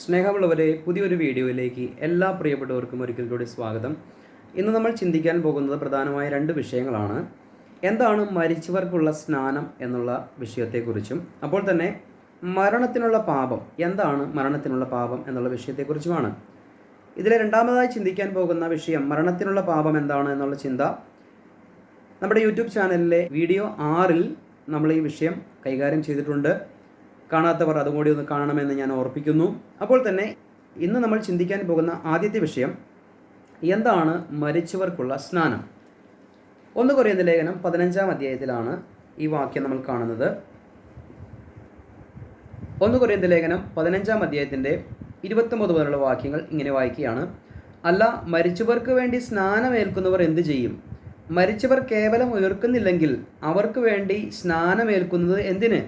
സ്നേഹമുള്ളവരെ, പുതിയൊരു വീഡിയോയിലേക്ക് എല്ലാ പ്രിയപ്പെട്ടവർക്കും ഒരിക്കൽ കൂടി സ്വാഗതം. ഇന്ന് നമ്മൾ ചിന്തിക്കാൻ പോകുന്നത് പ്രധാനമായ രണ്ട് വിഷയങ്ങളാണ്. എന്താണ് മരിച്ചവർക്കുള്ള സ്നാനം എന്നുള്ള വിഷയത്തെക്കുറിച്ചും, അപ്പോൾ തന്നെ മരണത്തിനുള്ള പാപം, എന്താണ് മരണത്തിനുള്ള പാപം എന്നുള്ള വിഷയത്തെക്കുറിച്ചുമാണ്. ഇതിലെ രണ്ടാമതായി ചിന്തിക്കാൻ പോകുന്ന വിഷയം മരണത്തിനുള്ള പാപം എന്താണ് എന്നുള്ള ചിന്ത നമ്മുടെ യൂട്യൂബ് ചാനലിലെ വീഡിയോ 6 നമ്മൾ ഈ വിഷയം കൈകാര്യം ചെയ്തിട്ടുണ്ട്. കാണാത്തവർ അതും കൂടി ഒന്ന് കാണണമെന്ന് ഞാൻ ഓർപ്പിക്കുന്നു. അപ്പോൾ തന്നെ ഇന്ന് നമ്മൾ ചിന്തിക്കാൻ പോകുന്ന ആദ്യത്തെ വിഷയം എന്താണ് മരിച്ചവർക്കുള്ള സ്നാനം. 1 കൊരിന്ത്യർ ലേഖനം 15-ാം അധ്യായത്തിലാണ് ഈ വാക്യം നമ്മൾ കാണുന്നത്. 1 കൊരിന്ത്യർ ലേഖനം 15-ാം അധ്യായത്തിൻ്റെ 29 മുതലുള്ള വാക്യങ്ങൾ ഇങ്ങനെ വായിക്കുകയാണ്. അല്ല, മരിച്ചവർക്ക് വേണ്ടി സ്നാനമേൽക്കുന്നവർ എന്തു ചെയ്യും? മരിച്ചവർ കേവലം ഉയർക്കുന്നില്ലെങ്കിൽ അവർക്ക് വേണ്ടി സ്നാനമേൽക്കുന്നത് എന്തിന്?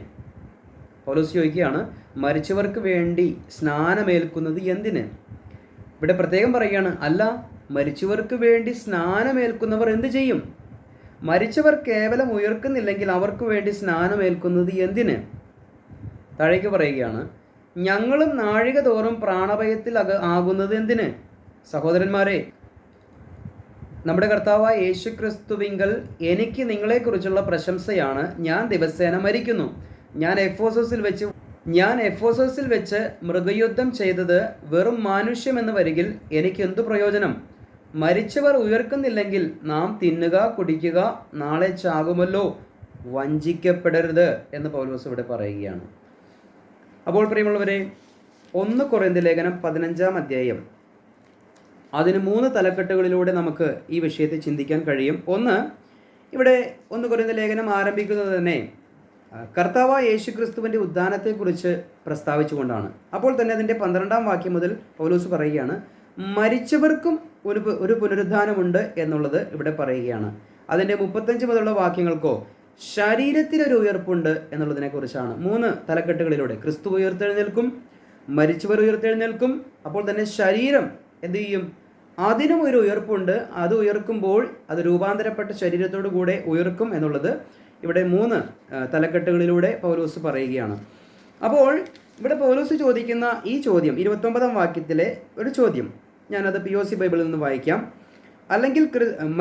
പൗലോസ് ചോദിക്കുകയാണ്, മരിച്ചവർക്ക് വേണ്ടി സ്നാനമേൽക്കുന്നത് എന്തിന്? ഇവിടെ പ്രത്യേകം പറയുകയാണ്, അല്ല, മരിച്ചവർക്ക് വേണ്ടി സ്നാനമേൽക്കുന്നവർ എന്ത് ചെയ്യും? മരിച്ചവർ കേവലം ഉയർക്കുന്നില്ലെങ്കിൽ അവർക്ക് വേണ്ടി സ്നാനമേൽക്കുന്നത് എന്തിന്? താഴേക്ക് പറയുകയാണ്, ഞങ്ങളും നാഴിക തോറും പ്രാണഭയത്തിൽ ആകുന്നത് എന്തിന്? സഹോദരന്മാരെ, നമ്മുടെ കർത്താവായ യേശു ക്രിസ്തുവിങ്കൽ എനിക്ക് നിങ്ങളെക്കുറിച്ചുള്ള പ്രശംസയാണ്. ഞാൻ ദിവസേന മരിക്കുന്നു. ഞാൻ എഫോസസിൽ വെച്ച് മൃഗയുദ്ധം ചെയ്തത് വെറും മാനുഷ്യമെന്ന് വരികിൽ എനിക്ക് എന്തു പ്രയോജനം? മരിച്ചവർ ഉയർക്കുന്നില്ലെങ്കിൽ നാം തിന്നുക കുടിക്കുക, നാളെ ചാകുമല്ലോ. വഞ്ചിക്കപ്പെടരുത് എന്ന് പൗലോസ് ഇവിടെ പറയുകയാണ്. അപ്പോൾ പ്രിയമുള്ളവരെ, 1 കൊരിന്ത്യർ ലേഖനം 15-ാം അധ്യായം, അതിന് 3 തലക്കെട്ടുകളിലൂടെ നമുക്ക് ഈ വിഷയത്തെ ചിന്തിക്കാൻ കഴിയും. ഇവിടെ 1 കൊരിന്ത്യർ ലേഖനം ആരംഭിക്കുന്നത് തന്നെ കർത്താവായ യേശു ക്രിസ്തുവിൻ്റെ ഉദ്ധാനത്തെക്കുറിച്ച് പ്രസ്താവിച്ചുകൊണ്ടാണ്. അപ്പോൾ തന്നെ അതിൻ്റെ 12-ാം വാക്യം മുതൽ പൗലോസ് പറയുകയാണ്, മരിച്ചവർക്കും ഒരു പുനരുദ്ധാനമുണ്ട് എന്നുള്ളത് ഇവിടെ പറയുകയാണ്. അതിൻ്റെ 35 മുതലുള്ള വാക്യങ്ങൾക്കോ ശരീരത്തിലൊരു ഉയർപ്പുണ്ട് എന്നുള്ളതിനെക്കുറിച്ചാണ്. 3 തലക്കെട്ടുകളിലൂടെ ക്രിസ്തു ഉയർത്തെഴുന്നേൽക്കും, മരിച്ചവർ ഉയർത്തെഴുന്നേൽക്കും, അപ്പോൾ തന്നെ ശരീരം എന്ത് ചെയ്യും? അതിനും ഒരു ഉയർപ്പുണ്ട്. അത് ഉയർക്കുമ്പോൾ അത് രൂപാന്തരപ്പെട്ട ശരീരത്തോടു കൂടെ ഉയർക്കും എന്നുള്ളത് ഇവിടെ 3 തലക്കെട്ടുകളിലൂടെ പൗലോസ് പറയുകയാണ്. അപ്പോൾ ഇവിടെ പൗലോസ് ചോദിക്കുന്ന ഈ ചോദ്യം 29-ാം വാക്യത്തിലെ ഒരു ചോദ്യം, ഞാനത് POC ബൈബിളിൽ നിന്ന് വായിക്കാം. അല്ലെങ്കിൽ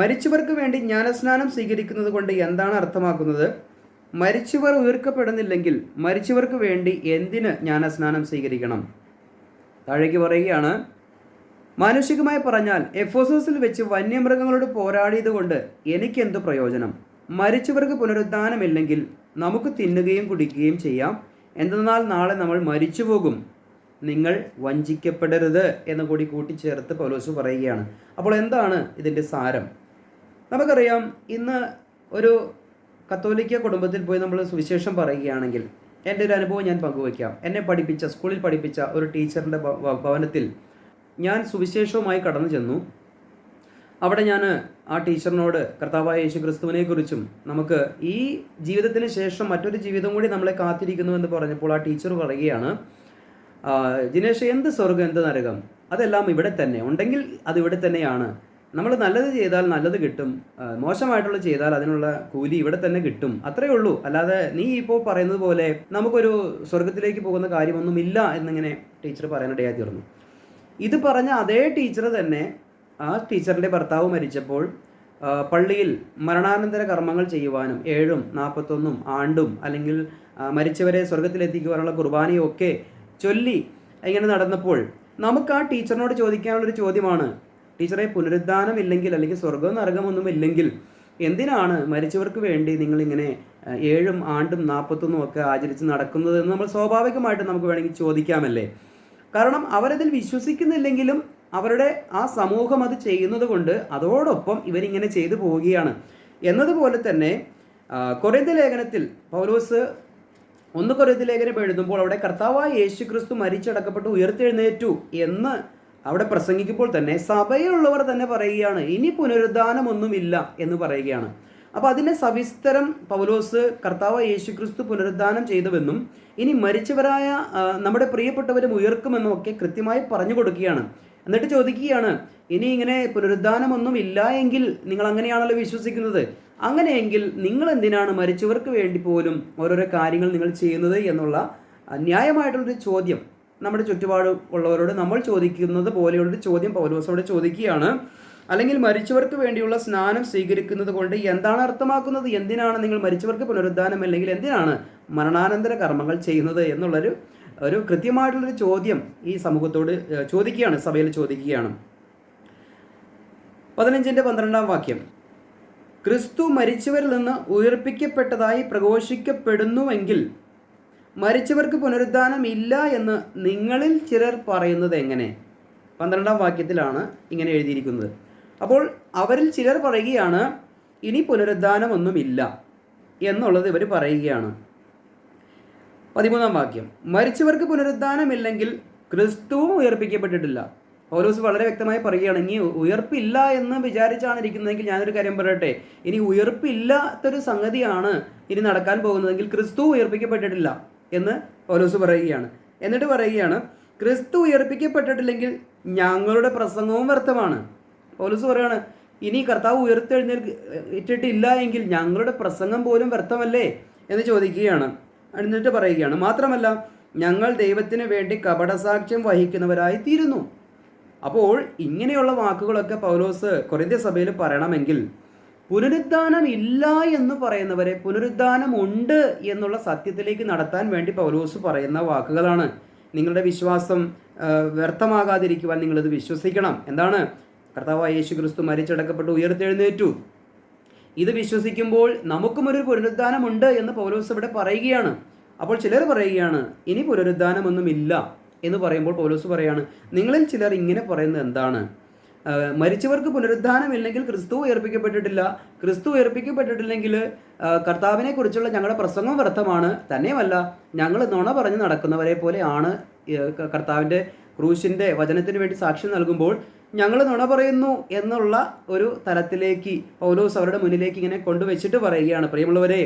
മരിച്ചവർക്ക് വേണ്ടി ജ്ഞാനസ്നാനം സ്വീകരിക്കുന്നത് കൊണ്ട് എന്താണ് അർത്ഥമാക്കുന്നത്? മരിച്ചവർ ഉയർക്കപ്പെടുന്നില്ലെങ്കിൽ മരിച്ചവർക്ക് വേണ്ടി എന്തിന് ജ്ഞാനസ്നാനം സ്വീകരിക്കണം? താഴേക്ക് പറയുകയാണ്, മാനുഷികമായി പറഞ്ഞാൽ എഫോസസിൽ വെച്ച് വന്യമൃഗങ്ങളോട് പോരാടിയത് കൊണ്ട് എനിക്കെന്തു പ്രയോജനം? മരിച്ചവർക്ക് പുനരുദ്ധാനമില്ലെങ്കിൽ നമുക്ക് തിന്നുകയും കുടിക്കുകയും ചെയ്യാം. എന്തെന്നാൽ നാളെ നമ്മൾ മരിച്ചു പോകും. നിങ്ങൾ വഞ്ചിക്കപ്പെടരുത് എന്ന് കൂടി കൂട്ടിച്ചേർത്ത് പൗലോസ് പറയുകയാണ്. അപ്പോൾ എന്താണ് ഇതിൻ്റെ സാരം? നമുക്കറിയാം, ഇന്ന് ഒരു കത്തോലിക്ക കുടുംബത്തിൽ പോയി നമ്മൾ സുവിശേഷം പറയുകയാണെങ്കിൽ, എൻ്റെ ഒരു അനുഭവം ഞാൻ പങ്കുവയ്ക്കാം. എന്നെ സ്കൂളിൽ പഠിപ്പിച്ച ഒരു ടീച്ചറിൻ്റെ ഭവനത്തിൽ ഞാൻ സുവിശേഷവുമായി കടന്നു ചെന്നു. അവിടെ ഞാൻ ആ ടീച്ചറിനോട് കർത്താവായ യേശു ക്രിസ്തുവിനെക്കുറിച്ചും നമുക്ക് ഈ ജീവിതത്തിന് ശേഷം മറ്റൊരു ജീവിതം കൂടി നമ്മളെ കാത്തിരിക്കുന്നു എന്ന് പറഞ്ഞപ്പോൾ ആ ടീച്ചർ പറയുകയാണ്, ജിനേഷ്, എന്ത് സ്വർഗം എന്ത് നരകം, അതെല്ലാം ഇവിടെ തന്നെ ഉണ്ടെങ്കിൽ അത് ഇവിടെ തന്നെയാണ്. നമ്മൾ നല്ലത് ചെയ്താൽ നല്ലത് കിട്ടും, മോശമായിട്ടുള്ള ചെയ്താൽ അതിനുള്ള കൂലി ഇവിടെ തന്നെ കിട്ടും, അത്രയേ ഉള്ളൂ. അല്ലാതെ നീ ഇപ്പോൾ പറയുന്നത് പോലെ നമുക്കൊരു സ്വർഗത്തിലേക്ക് പോകുന്ന കാര്യമൊന്നുമില്ല എന്നിങ്ങനെ ടീച്ചർ പറയാനിടയായി തീർന്നു. ഇത് പറഞ്ഞ അതേ ടീച്ചർ തന്നെ ആ ടീച്ചറിൻ്റെ ഭർത്താവ് മരിച്ചപ്പോൾ പള്ളിയിൽ മരണാനന്തര കർമ്മങ്ങൾ ചെയ്യുവാനും 7ഉം 41 ആണ്ടും അല്ലെങ്കിൽ മരിച്ചവരെ സ്വർഗത്തിലെത്തിക്കുവാനുള്ള കുർബാനയും ഒക്കെ ചൊല്ലി ഇങ്ങനെ നടന്നപ്പോൾ നമുക്ക് ആ ടീച്ചറിനോട് ചോദിക്കാനുള്ളൊരു ചോദ്യമാണ്, ടീച്ചറെ, പുനരുദ്ധാനം ഇല്ലെങ്കിൽ അല്ലെങ്കിൽ സ്വർഗവും നരകമൊന്നും ഇല്ലെങ്കിൽ എന്തിനാണ് മരിച്ചവർക്ക് വേണ്ടി നിങ്ങളിങ്ങനെ 7ഉം ആണ്ടും 41 ഒക്കെ ആചരിച്ച് നടക്കുന്നതെന്ന് നമ്മൾ സ്വാഭാവികമായിട്ട് നമുക്ക് വേണമെങ്കിൽ ചോദിക്കാമല്ലേ? കാരണം അവരതിൽ വിശ്വസിക്കുന്നില്ലെങ്കിലും അവരുടെ ആ സമൂഹം അത് ചെയ്യുന്നത് കൊണ്ട് അതോടൊപ്പം ഇവരിങ്ങനെ ചെയ്തു പോവുകയാണ്. എന്നതുപോലെ തന്നെ കൊരിന്ത്യർ ലേഖനത്തിൽ പൗലോസ് 1 കൊരിന്ത്യർ ലേഖനം എഴുതുമ്പോൾ അവിടെ കർത്താവായ യേശു ക്രിസ്തു മരിച്ചടക്കപ്പെട്ട് ഉയർത്തെഴുന്നേറ്റു എന്ന് അവിടെ പ്രസംഗിക്കുമ്പോൾ തന്നെ സഭയിലുള്ളവർ തന്നെ പറയുകയാണ്, ഇനി പുനരുദ്ധാനമൊന്നുമില്ല എന്ന് പറയുകയാണ്. അപ്പോൾ അതിനെ സവിസ്തരം പൗലോസ് കർത്താവായ യേശു ക്രിസ്തു പുനരുദ്ധാനം ചെയ്തുവെന്നും ഇനി മരിച്ചവരായ നമ്മുടെ പ്രിയപ്പെട്ടവരും ഉയർക്കുമെന്നും ഒക്കെ കൃത്യമായി പറഞ്ഞു കൊടുക്കുകയാണ്. എന്നിട്ട് ചോദിക്കുകയാണ്, ഇനി ഇങ്ങനെ പുനരുദ്ധാനമൊന്നും ഇല്ല എങ്കിൽ നിങ്ങൾ അങ്ങനെയാണല്ലോ വിശ്വസിക്കുന്നത്, അങ്ങനെയെങ്കിൽ നിങ്ങൾ എന്തിനാണ് മരിച്ചവർക്ക് വേണ്ടി പോലും ഓരോരോ കാര്യങ്ങൾ നിങ്ങൾ ചെയ്യുന്നത് എന്നുള്ള ന്യായമായിട്ടുള്ളൊരു ചോദ്യം നമ്മുടെ ചുറ്റുപാട് ഉള്ളവരോട് നമ്മൾ ചോദിക്കുന്നത് പോലെയുള്ളൊരു ചോദ്യം പൗലോസോട് ചോദിക്കുകയാണ്. അല്ലെങ്കിൽ മരിച്ചവർക്ക് വേണ്ടിയുള്ള സ്നാനം സ്വീകരിക്കുന്നത് കൊണ്ട് എന്താണ് അർത്ഥമാക്കുന്നത്? എന്തിനാണ് നിങ്ങൾ മരിച്ചവർക്ക് പുനരുദ്ധാനം അല്ലെങ്കിൽ എന്തിനാണ് മരണാനന്തര കർമ്മങ്ങൾ ചെയ്യുന്നത് എന്നുള്ളൊരു കൃത്യമായിട്ടുള്ളൊരു ചോദ്യം ഈ സമൂഹത്തോട് ചോദിക്കുകയാണ്, സഭയിൽ ചോദിക്കുകയാണ്. 15-12 വാക്യം, ക്രിസ്തു മരിച്ചവരിൽ നിന്ന് ഉയർപ്പിക്കപ്പെട്ടതായി പ്രഘോഷിക്കപ്പെടുന്നുവെങ്കിൽ മരിച്ചവർക്ക് പുനരുദ്ധാനം ഇല്ല എന്ന് നിങ്ങളിൽ ചിലർ പറയുന്നത് എങ്ങനെ? 12 വാക്യത്തിലാണ് ഇങ്ങനെ എഴുതിയിരിക്കുന്നത്. അപ്പോൾ അവരിൽ ചിലർ പറയുകയാണ് ഇനി പുനരുദ്ധാനമൊന്നുമില്ല എന്നുള്ളത് ഇവർ പറയുകയാണ്. 13 വാക്യം, മരിച്ചവർക്ക് പുനരുദ്ധാനമില്ലെങ്കിൽ ക്രിസ്തുവും ഉയർപ്പിക്കപ്പെട്ടിട്ടില്ല. പൗലോസ് വളരെ വ്യക്തമായി പറയുകയാണ്, ഇനി ഉയർപ്പില്ല എന്ന് വിചാരിച്ചാണ് ഇരിക്കുന്നതെങ്കിൽ ഞാനൊരു കാര്യം പറയട്ടെ, ഇനി ഉയർപ്പില്ലാത്തൊരു സംഗതിയാണ് ഇനി നടക്കാൻ പോകുന്നതെങ്കിൽ ക്രിസ്തു ഉയർപ്പിക്കപ്പെട്ടിട്ടില്ല എന്ന് പൗലോസ് പറയുകയാണ്. എന്നിട്ട് പറയുകയാണ്, ക്രിസ്തു ഉയർപ്പിക്കപ്പെട്ടിട്ടില്ലെങ്കിൽ ഞങ്ങളുടെ പ്രസംഗവും വ്യർത്ഥമാണ്. പൗലോസ് പറയുകയാണ്, ഇനി കർത്താവ് ഉയർത്തെഴുന്നേറ്റിട്ടില്ല എങ്കിൽ ഞങ്ങളുടെ പ്രസംഗം പോലും വ്യർത്ഥമല്ലേ എന്ന് ചോദിക്കുകയാണ്. എന്നിട്ട് പറയുകയാണ്, മാത്രമല്ല ഞങ്ങൾ ദൈവത്തിന് വേണ്ടി കപടസാക്ഷ്യം വഹിക്കുന്നവരായി തീരുന്നു. അപ്പോൾ ഇങ്ങനെയുള്ള വാക്കുകളൊക്കെ പൗലോസ് കൊരിന്ത്യ സഭയിൽ പറയണമെങ്കിൽ പുനരുദ്ധാനം ഇല്ല എന്ന് പറയുന്നവരെ പുനരുദ്ധാനം ഉണ്ട് എന്നുള്ള സത്യത്തിലേക്ക് നടത്താൻ വേണ്ടി പൗലോസ് പറയുന്ന വാക്കുകളാണ്. നിങ്ങളുടെ വിശ്വാസം വ്യർത്ഥമാകാതിരിക്കുവാൻ നിങ്ങളിത് വിശ്വസിക്കണം. എന്താണ്? കർത്താവായ യേശു ക്രിസ്തു മരിച്ചടക്കപ്പെട്ട് ഉയർത്തെഴുന്നേറ്റു. ഇത് വിശ്വസിക്കുമ്പോൾ നമുക്കും ഒരു പുനരുദ്ധാനമുണ്ട് എന്ന് പൗലോസ് ഇവിടെ പറയുകയാണ്. അപ്പോൾ ചിലർ പറയുകയാണ് ഇനി പുനരുദ്ധാനമൊന്നുമില്ല എന്ന് പറയുമ്പോൾ പൗലോസ് പറയാണ്, നിങ്ങളിൽ ചിലർ ഇങ്ങനെ പറയുന്നത് എന്താണ്? മരിച്ചവർക്ക് പുനരുദ്ധാനമില്ലെങ്കിൽ ക്രിസ്തു ഉയർപ്പിക്കപ്പെട്ടിട്ടില്ല, ക്രിസ്തു ഉയർപ്പിക്കപ്പെട്ടിട്ടില്ലെങ്കിൽ കർത്താവിനെ കുറിച്ചുള്ള ഞങ്ങളുടെ പ്രസംഗം വ്യർത്ഥമാണ്, തന്നെയുമല്ല ഞങ്ങൾ നുണ പറഞ്ഞ് നടക്കുന്നവരെ പോലെ ആണ്. കർത്താവിൻ്റെ ക്രൂശിൻ്റെ വചനത്തിന് വേണ്ടി സാക്ഷ്യം നൽകുമ്പോൾ ഞങ്ങൾ നുണ പറയുന്നു എന്നുള്ള ഒരു തലത്തിലേക്ക് പൗലോസ് അവരുടെ മുന്നിലേക്ക് ഇങ്ങനെ കൊണ്ടുവച്ചിട്ട് പറയുകയാണ്, പ്രിയമുള്ളവരെ,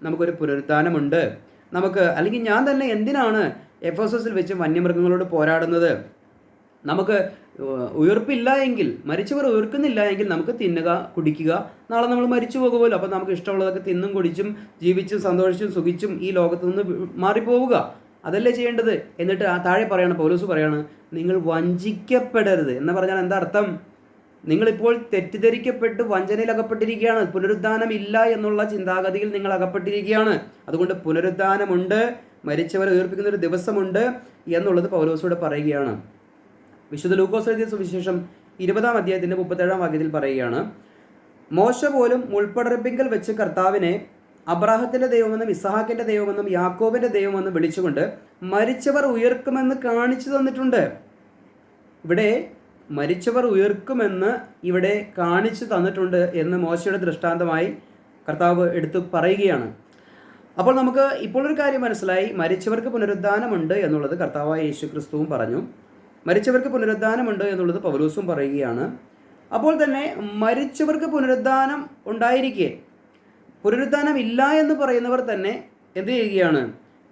നമുക്കൊരു പുനരുദ്ധാനമുണ്ട്. അല്ലെങ്കിൽ ഞാൻ തന്നെ എന്തിനാണ് എഫെസോസിൽ വെച്ച് വന്യമൃഗങ്ങളോട് പോരാടുന്നത്? നമുക്ക് ഉയർപ്പില്ല എങ്കിൽ, മരിച്ചവർ ഉയർക്കുന്നില്ല എങ്കിൽ നമുക്ക് തിന്നുക, കുടിക്കുക, നാളെ നമ്മൾ മരിച്ചു പോകുമല്ലോ. അപ്പോൾ നമുക്ക് ഇഷ്ടമുള്ളതൊക്കെ തിന്നും കുടിച്ചും ജീവിച്ചും സന്തോഷിച്ചും സുഖിച്ചും ഈ ലോകത്ത് നിന്ന് മാറിപ്പോവുക, അതല്ലേ ചെയ്യേണ്ടത്? എന്നിട്ട് താഴെ പറയാണ്, പൗലോസ് പറയാണ്, നിങ്ങൾ വഞ്ചിക്കപ്പെടരുത് എന്ന് പറഞ്ഞാൽ എന്താ അർത്ഥം? നിങ്ങളിപ്പോൾ തെറ്റിദ്ധരിക്കപ്പെട്ട് വഞ്ചനയിൽ അകപ്പെട്ടിരിക്കുകയാണ്. പുനരുദ്ധാനം ഇല്ല എന്നുള്ള ചിന്താഗതിയിൽ നിങ്ങൾ അകപ്പെട്ടിരിക്കുകയാണ്. അതുകൊണ്ട് പുനരുദ്ധാനമുണ്ട്, മരിച്ചവരെ ഉയർപ്പിക്കുന്ന ഒരു ദിവസമുണ്ട് എന്നുള്ളത് പൗലോസോട് പറയുകയാണ്. വിശുദ്ധ ലൂക്കോസ് എഴുതിയ സുവിശേഷം 20-ാം അധ്യായത്തിൻ്റെ 37-ാം വാക്യത്തിൽ പറയുകയാണ്, മോശ പോലും മുൾപ്പടർപ്പിങ്കൽ വെച്ച് കർത്താവിനെ അബ്രാഹത്തിൻ്റെ ദൈവമെന്നും ഇസ്ഹാക്കിൻ്റെ ദൈവമെന്നും യാക്കോബിൻ്റെ ദൈവമെന്നും വിളിച്ചുകൊണ്ട് മരിച്ചവർ ഉയർക്കുമെന്ന് കാണിച്ചു തന്നിട്ടുണ്ട്. ഇവിടെ മരിച്ചവർ ഉയർക്കുമെന്ന് ഇവിടെ കാണിച്ചു തന്നിട്ടുണ്ട് എന്ന് മോശയുടെ ദൃഷ്ടാന്തമായി കർത്താവ് എടുത്തു പറയുകയാണ്. അപ്പോൾ നമുക്ക് ഇപ്പോൾ ഒരു കാര്യം മനസ്സിലായി, മരിച്ചവർക്ക് പുനരുദ്ധാനമുണ്ട് എന്നുള്ളത് കർത്താവായ യേശു ക്രിസ്തുവും പറഞ്ഞു, മരിച്ചവർക്ക് പുനരുദ്ധാനമുണ്ട് എന്നുള്ളത് പൗലോസും പറയുകയാണ്. അപ്പോൾ തന്നെ മരിച്ചവർക്ക് പുനരുദ്ധാനം ഉണ്ടായിരിക്കെ പുനരുദ്ധാനം ഇല്ല എന്ന് പറയുന്നവർ തന്നെ എന്ത് ചെയ്യുകയാണ്?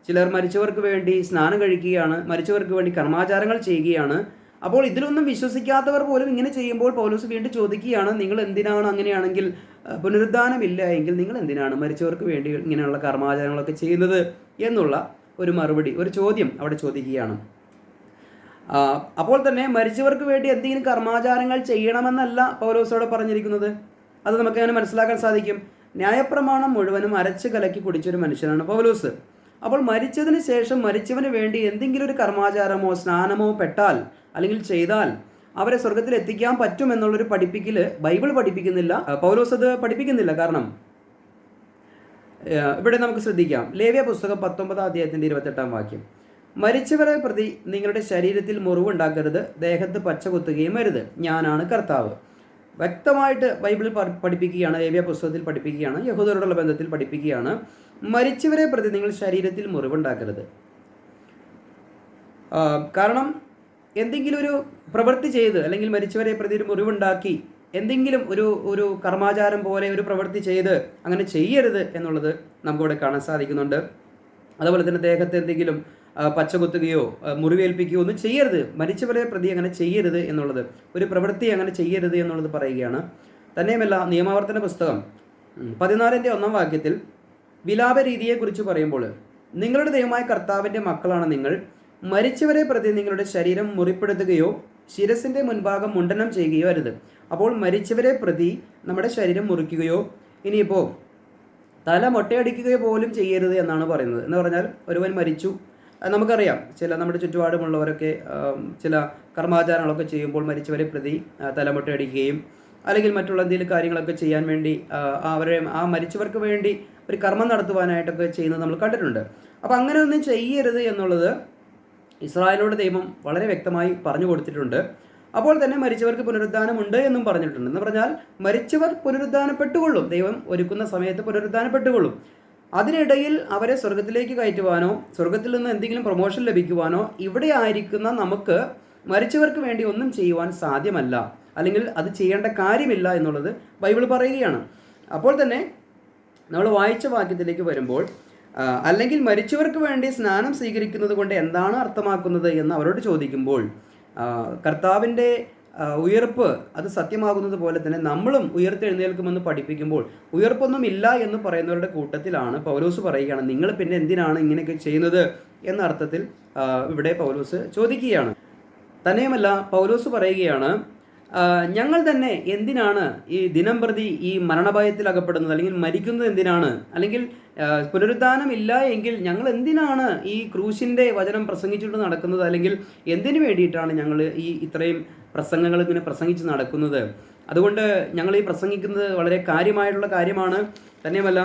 ചിലർ മരിച്ചവർക്ക് വേണ്ടി സ്നാനം കഴിക്കുകയാണ്, മരിച്ചവർക്ക് വേണ്ടി കർമാചാരങ്ങൾ ചെയ്യുകയാണ്. അപ്പോൾ ഇതിലൊന്നും വിശ്വസിക്കാത്തവർ പോലും ഇങ്ങനെ ചെയ്യുമ്പോൾ പൗലോസ് വീണ്ടും ചോദിക്കുകയാണ്, നിങ്ങൾ എന്തിനാണ് അങ്ങനെയാണെങ്കിൽ പുനരുദ്ധാനം ഇല്ല എങ്കിൽ നിങ്ങൾ എന്തിനാണ് മരിച്ചവർക്ക് വേണ്ടി ഇങ്ങനെയുള്ള കർമാചാരങ്ങളൊക്കെ ചെയ്യുന്നത് എന്നുള്ള ഒരു മറുപടി, ഒരു ചോദ്യം അവിടെ ചോദിക്കുകയാണ്. അപ്പോൾ തന്നെ മരിച്ചവർക്ക് വേണ്ടി എന്തെങ്കിലും കർമാചാരങ്ങൾ ചെയ്യണമെന്നല്ല പൗലോസോട് പറഞ്ഞിരിക്കുന്നത്. അത് നമുക്ക് അങ്ങനെ മനസ്സിലാക്കാൻ സാധിക്കും. ന്യായപ്രമാണം മുഴുവനും അരച്ച് കലക്കി കുടിച്ചൊരു മനുഷ്യനാണ് പൗലോസ്. അപ്പോൾ മരിച്ചതിന് ശേഷം മരിച്ചവന് വേണ്ടി എന്തെങ്കിലും ഒരു കർമാചാരമോ സ്നാനമോ പെട്ടാൽ അല്ലെങ്കിൽ ചെയ്താൽ അവരെ സ്വർഗത്തിൽ എത്തിക്കാൻ പറ്റുമെന്നുള്ളൊരു പഠിപ്പിക്കൽ ബൈബിൾ പഠിപ്പിക്കുന്നില്ല, പൗലോസ് അത് പഠിപ്പിക്കുന്നില്ല. കാരണം ഇവിടെ നമുക്ക് ശ്രദ്ധിക്കാം, ലേവ്യ പുസ്തകം 19-ാം അധ്യായത്തിൻ്റെ 28-ാം വാക്യം, മരിച്ചവരെ പ്രതി നിങ്ങളുടെ ശരീരത്തിൽ മുറിവുണ്ടാക്കരുത്, ദേഹത്ത് പച്ച കുത്തുകയും അരുത്, ഞാനാണ് കർത്താവ്. വ്യക്തമായിട്ട് ബൈബിളിൽ പഠിപ്പിക്കുകയാണ്, ലേവ്യ പുസ്തകത്തിൽ പഠിപ്പിക്കുകയാണ്, യഹൂദരോടുള്ള ബന്ധത്തിൽ പഠിപ്പിക്കുകയാണ്, മരിച്ചവരെ പ്രതി നിങ്ങൾ ശരീരത്തിൽ മുറിവുണ്ടാക്കരുത്. കാരണം എന്തെങ്കിലും ഒരു പ്രവൃത്തി ചെയ്ത് അല്ലെങ്കിൽ മരിച്ചവരെ പ്രതി ഒരു മുറിവുണ്ടാക്കി എന്തെങ്കിലും ഒരു കർമാചാരം പോലെ ഒരു പ്രവൃത്തി ചെയ്ത് അങ്ങനെ ചെയ്യരുത് എന്നുള്ളത് നമുക്കിവിടെ കാണാൻ സാധിക്കുന്നുണ്ട്. അതുപോലെ തന്നെ ദേഹത്ത് എന്തെങ്കിലും പച്ചകുത്തുകയോ മുറിവേൽപ്പിക്കുകയോ ഒന്നും ചെയ്യരുത്, മരിച്ചവരെ പ്രതി അങ്ങനെ ചെയ്യരുത് എന്നുള്ളത്, ഒരു പ്രവൃത്തി അങ്ങനെ ചെയ്യരുത് എന്നുള്ളത് പറയുകയാണ്. തന്നെയുമല്ല നിയമാവർത്തന പുസ്തകം 14-ന്റെ 1-ാം വാക്യത്തിൽ വിലാപ രീതിയെക്കുറിച്ച് പറയുമ്പോൾ, നിങ്ങളുടെ ദൈവമായ കർത്താവിൻ്റെ മക്കളാണ് നിങ്ങൾ, മരിച്ചവരെ പ്രതി നിങ്ങളുടെ ശരീരം മുറിപ്പെടുത്തുകയോ ശിരസിൻ്റെ മുൻഭാഗം മുണ്ഡനം ചെയ്യുകയോ അരുത്. അപ്പോൾ മരിച്ചവരെ പ്രതി നമ്മുടെ ശരീരം മുറിക്കുകയോ ഇനിയിപ്പോൾ തല മൊട്ടയടിക്കുകയോ പോലും ചെയ്യരുത് എന്നാണ് പറയുന്നത്. എന്ന് പറഞ്ഞാൽ ഒരുവൻ മരിച്ചു, നമുക്കറിയാം ചില നമ്മുടെ ചുറ്റുപാടുമുള്ളവരൊക്കെ ചില കർമാചാരങ്ങളൊക്കെ ചെയ്യുമ്പോൾ മരിച്ചവരെ പ്രതി തലമൊട്ടയടിക്കുകയും അല്ലെങ്കിൽ മറ്റുള്ള എന്തെങ്കിലും കാര്യങ്ങളൊക്കെ ചെയ്യാൻ വേണ്ടി അവരെ ആ മരിച്ചവർക്ക് വേണ്ടി ഒരു കർമ്മം നടത്തുവാനായിട്ടൊക്കെ ചെയ്യുന്നത് നമ്മൾ കണ്ടിട്ടുണ്ട്. അപ്പോൾ അങ്ങനെ ഒന്നും ചെയ്യരുത് എന്നുള്ളത് ഇസ്രായേലിനോട് ദൈവം വളരെ വ്യക്തമായി പറഞ്ഞു കൊടുത്തിട്ടുണ്ട്. അപ്പോൾ തന്നെ മരിച്ചവർക്ക് പുനരുദ്ധാനമുണ്ട് എന്നും പറഞ്ഞിട്ടുണ്ട്. എന്ന് പറഞ്ഞാൽ മരിച്ചവർ പുനരുദ്ധാനപ്പെട്ടുകൊള്ളും, ദൈവം ഒരുക്കുന്ന സമയത്ത് പുനരുദ്ധാനപ്പെട്ടുകൊള്ളും. അതിനിടയിൽ അവരെ സ്വർഗത്തിലേക്ക് കയറ്റുവാനോ സ്വർഗത്തിൽ നിന്ന് എന്തെങ്കിലും പ്രൊമോഷൻ ലഭിക്കുവാനോ ഇവിടെ ആയിരിക്കുന്ന നമുക്ക് മരിച്ചവർക്ക് വേണ്ടി ഒന്നും ചെയ്യുവാൻ സാധ്യമല്ല, അല്ലെങ്കിൽ അത് ചെയ്യേണ്ട കാര്യമില്ല എന്നുള്ളത് ബൈബിൾ പറയുകയാണ്. അപ്പോൾ തന്നെ നമ്മൾ വായിച്ച വാക്യത്തിലേക്ക് വരുമ്പോൾ, അല്ലെങ്കിൽ മരിച്ചവർക്ക് വേണ്ടി സ്നാനം സ്വീകരിക്കുന്നത് കൊണ്ട് എന്താണ് അർത്ഥമാക്കുന്നത് എന്ന് അവരോട് ചോദിക്കുമ്പോൾ, കർത്താവിൻ്റെ ഉയർപ്പ് അത് സത്യമാകുന്നത് പോലെ തന്നെ നമ്മളും ഉയർത്തെഴുന്നേൽക്കുമെന്ന് പഠിപ്പിക്കുമ്പോൾ ഉയർപ്പൊന്നും ഇല്ല എന്ന് പറയുന്നവരുടെ കൂട്ടത്തിലാണ് പൗലോസ് പറയുകയാണ്, നിങ്ങൾ പിന്നെ എന്തിനാണ് ഇങ്ങനെയൊക്കെ ചെയ്യുന്നത് എന്ന അർത്ഥത്തിൽ ഇവിടെ പൗലോസ് ചോദിക്കുകയാണ്. തന്നെയുമല്ല പൗലോസ് പറയുകയാണ്, ഞങ്ങൾ തന്നെ എന്തിനാണ് ഈ ദിനം പ്രതി ഈ മരണഭയത്തിൽ അകപ്പെടുന്നത്, അല്ലെങ്കിൽ മരിക്കുന്നത് എന്തിനാണ്, അല്ലെങ്കിൽ പുനരുദ്ധാനം ഇല്ല എങ്കിൽ ഞങ്ങൾ എന്തിനാണ് ഈ ക്രൂശിൻ്റെ വചനം പ്രസംഗിച്ചുകൊണ്ട് നടക്കുന്നത്, അല്ലെങ്കിൽ എന്തിനു വേണ്ടിയിട്ടാണ് ഞങ്ങൾ ഈ ഇത്രയും പ്രസംഗങ്ങൾ ഇങ്ങനെ പ്രസംഗിച്ച് നടക്കുന്നത്. അതുകൊണ്ട് ഞങ്ങൾ ഈ പ്രസംഗിക്കുന്നത് വളരെ കാര്യമായിട്ടുള്ള കാര്യമാണ്. തന്നെയുമല്ല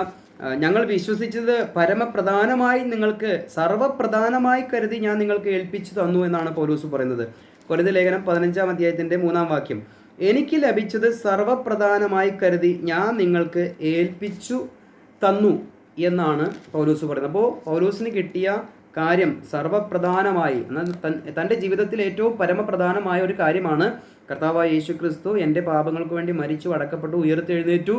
ഞങ്ങൾ വിശ്വസിച്ചത് പരമപ്രധാനമായി നിങ്ങൾക്ക് സർവ്വപ്രധാനമായി കരുതി ഞാൻ നിങ്ങൾക്ക് ഏൽപ്പിച്ചു തന്നു എന്നാണ് പൗലോസ് പറയുന്നത്. കൊരിന്ത്യർ ലേഖനം 15-ാം അധ്യായത്തിൻ്റെ 3-ാം വാക്യം, എനിക്ക് ലഭിച്ചത് സർവ്വപ്രധാനമായി കരുതി ഞാൻ നിങ്ങൾക്ക് ഏൽപ്പിച്ചു തന്നു എന്നാണ് പൗലോസ് പറയുന്നത്. അപ്പോൾ പൗലോസിന് കിട്ടിയ കാര്യം സർവ്വപ്രധാനമായി, എന്നാൽ തൻ്റെ ജീവിതത്തിൽ ഏറ്റവും പരമപ്രധാനമായ ഒരു കാര്യമാണ് കർത്താവായ യേശു ക്രിസ്തു എൻ്റെ പാപങ്ങൾക്ക് വേണ്ടി മരിച്ചു അടക്കപ്പെട്ടു ഉയർത്തെഴുന്നേറ്റു.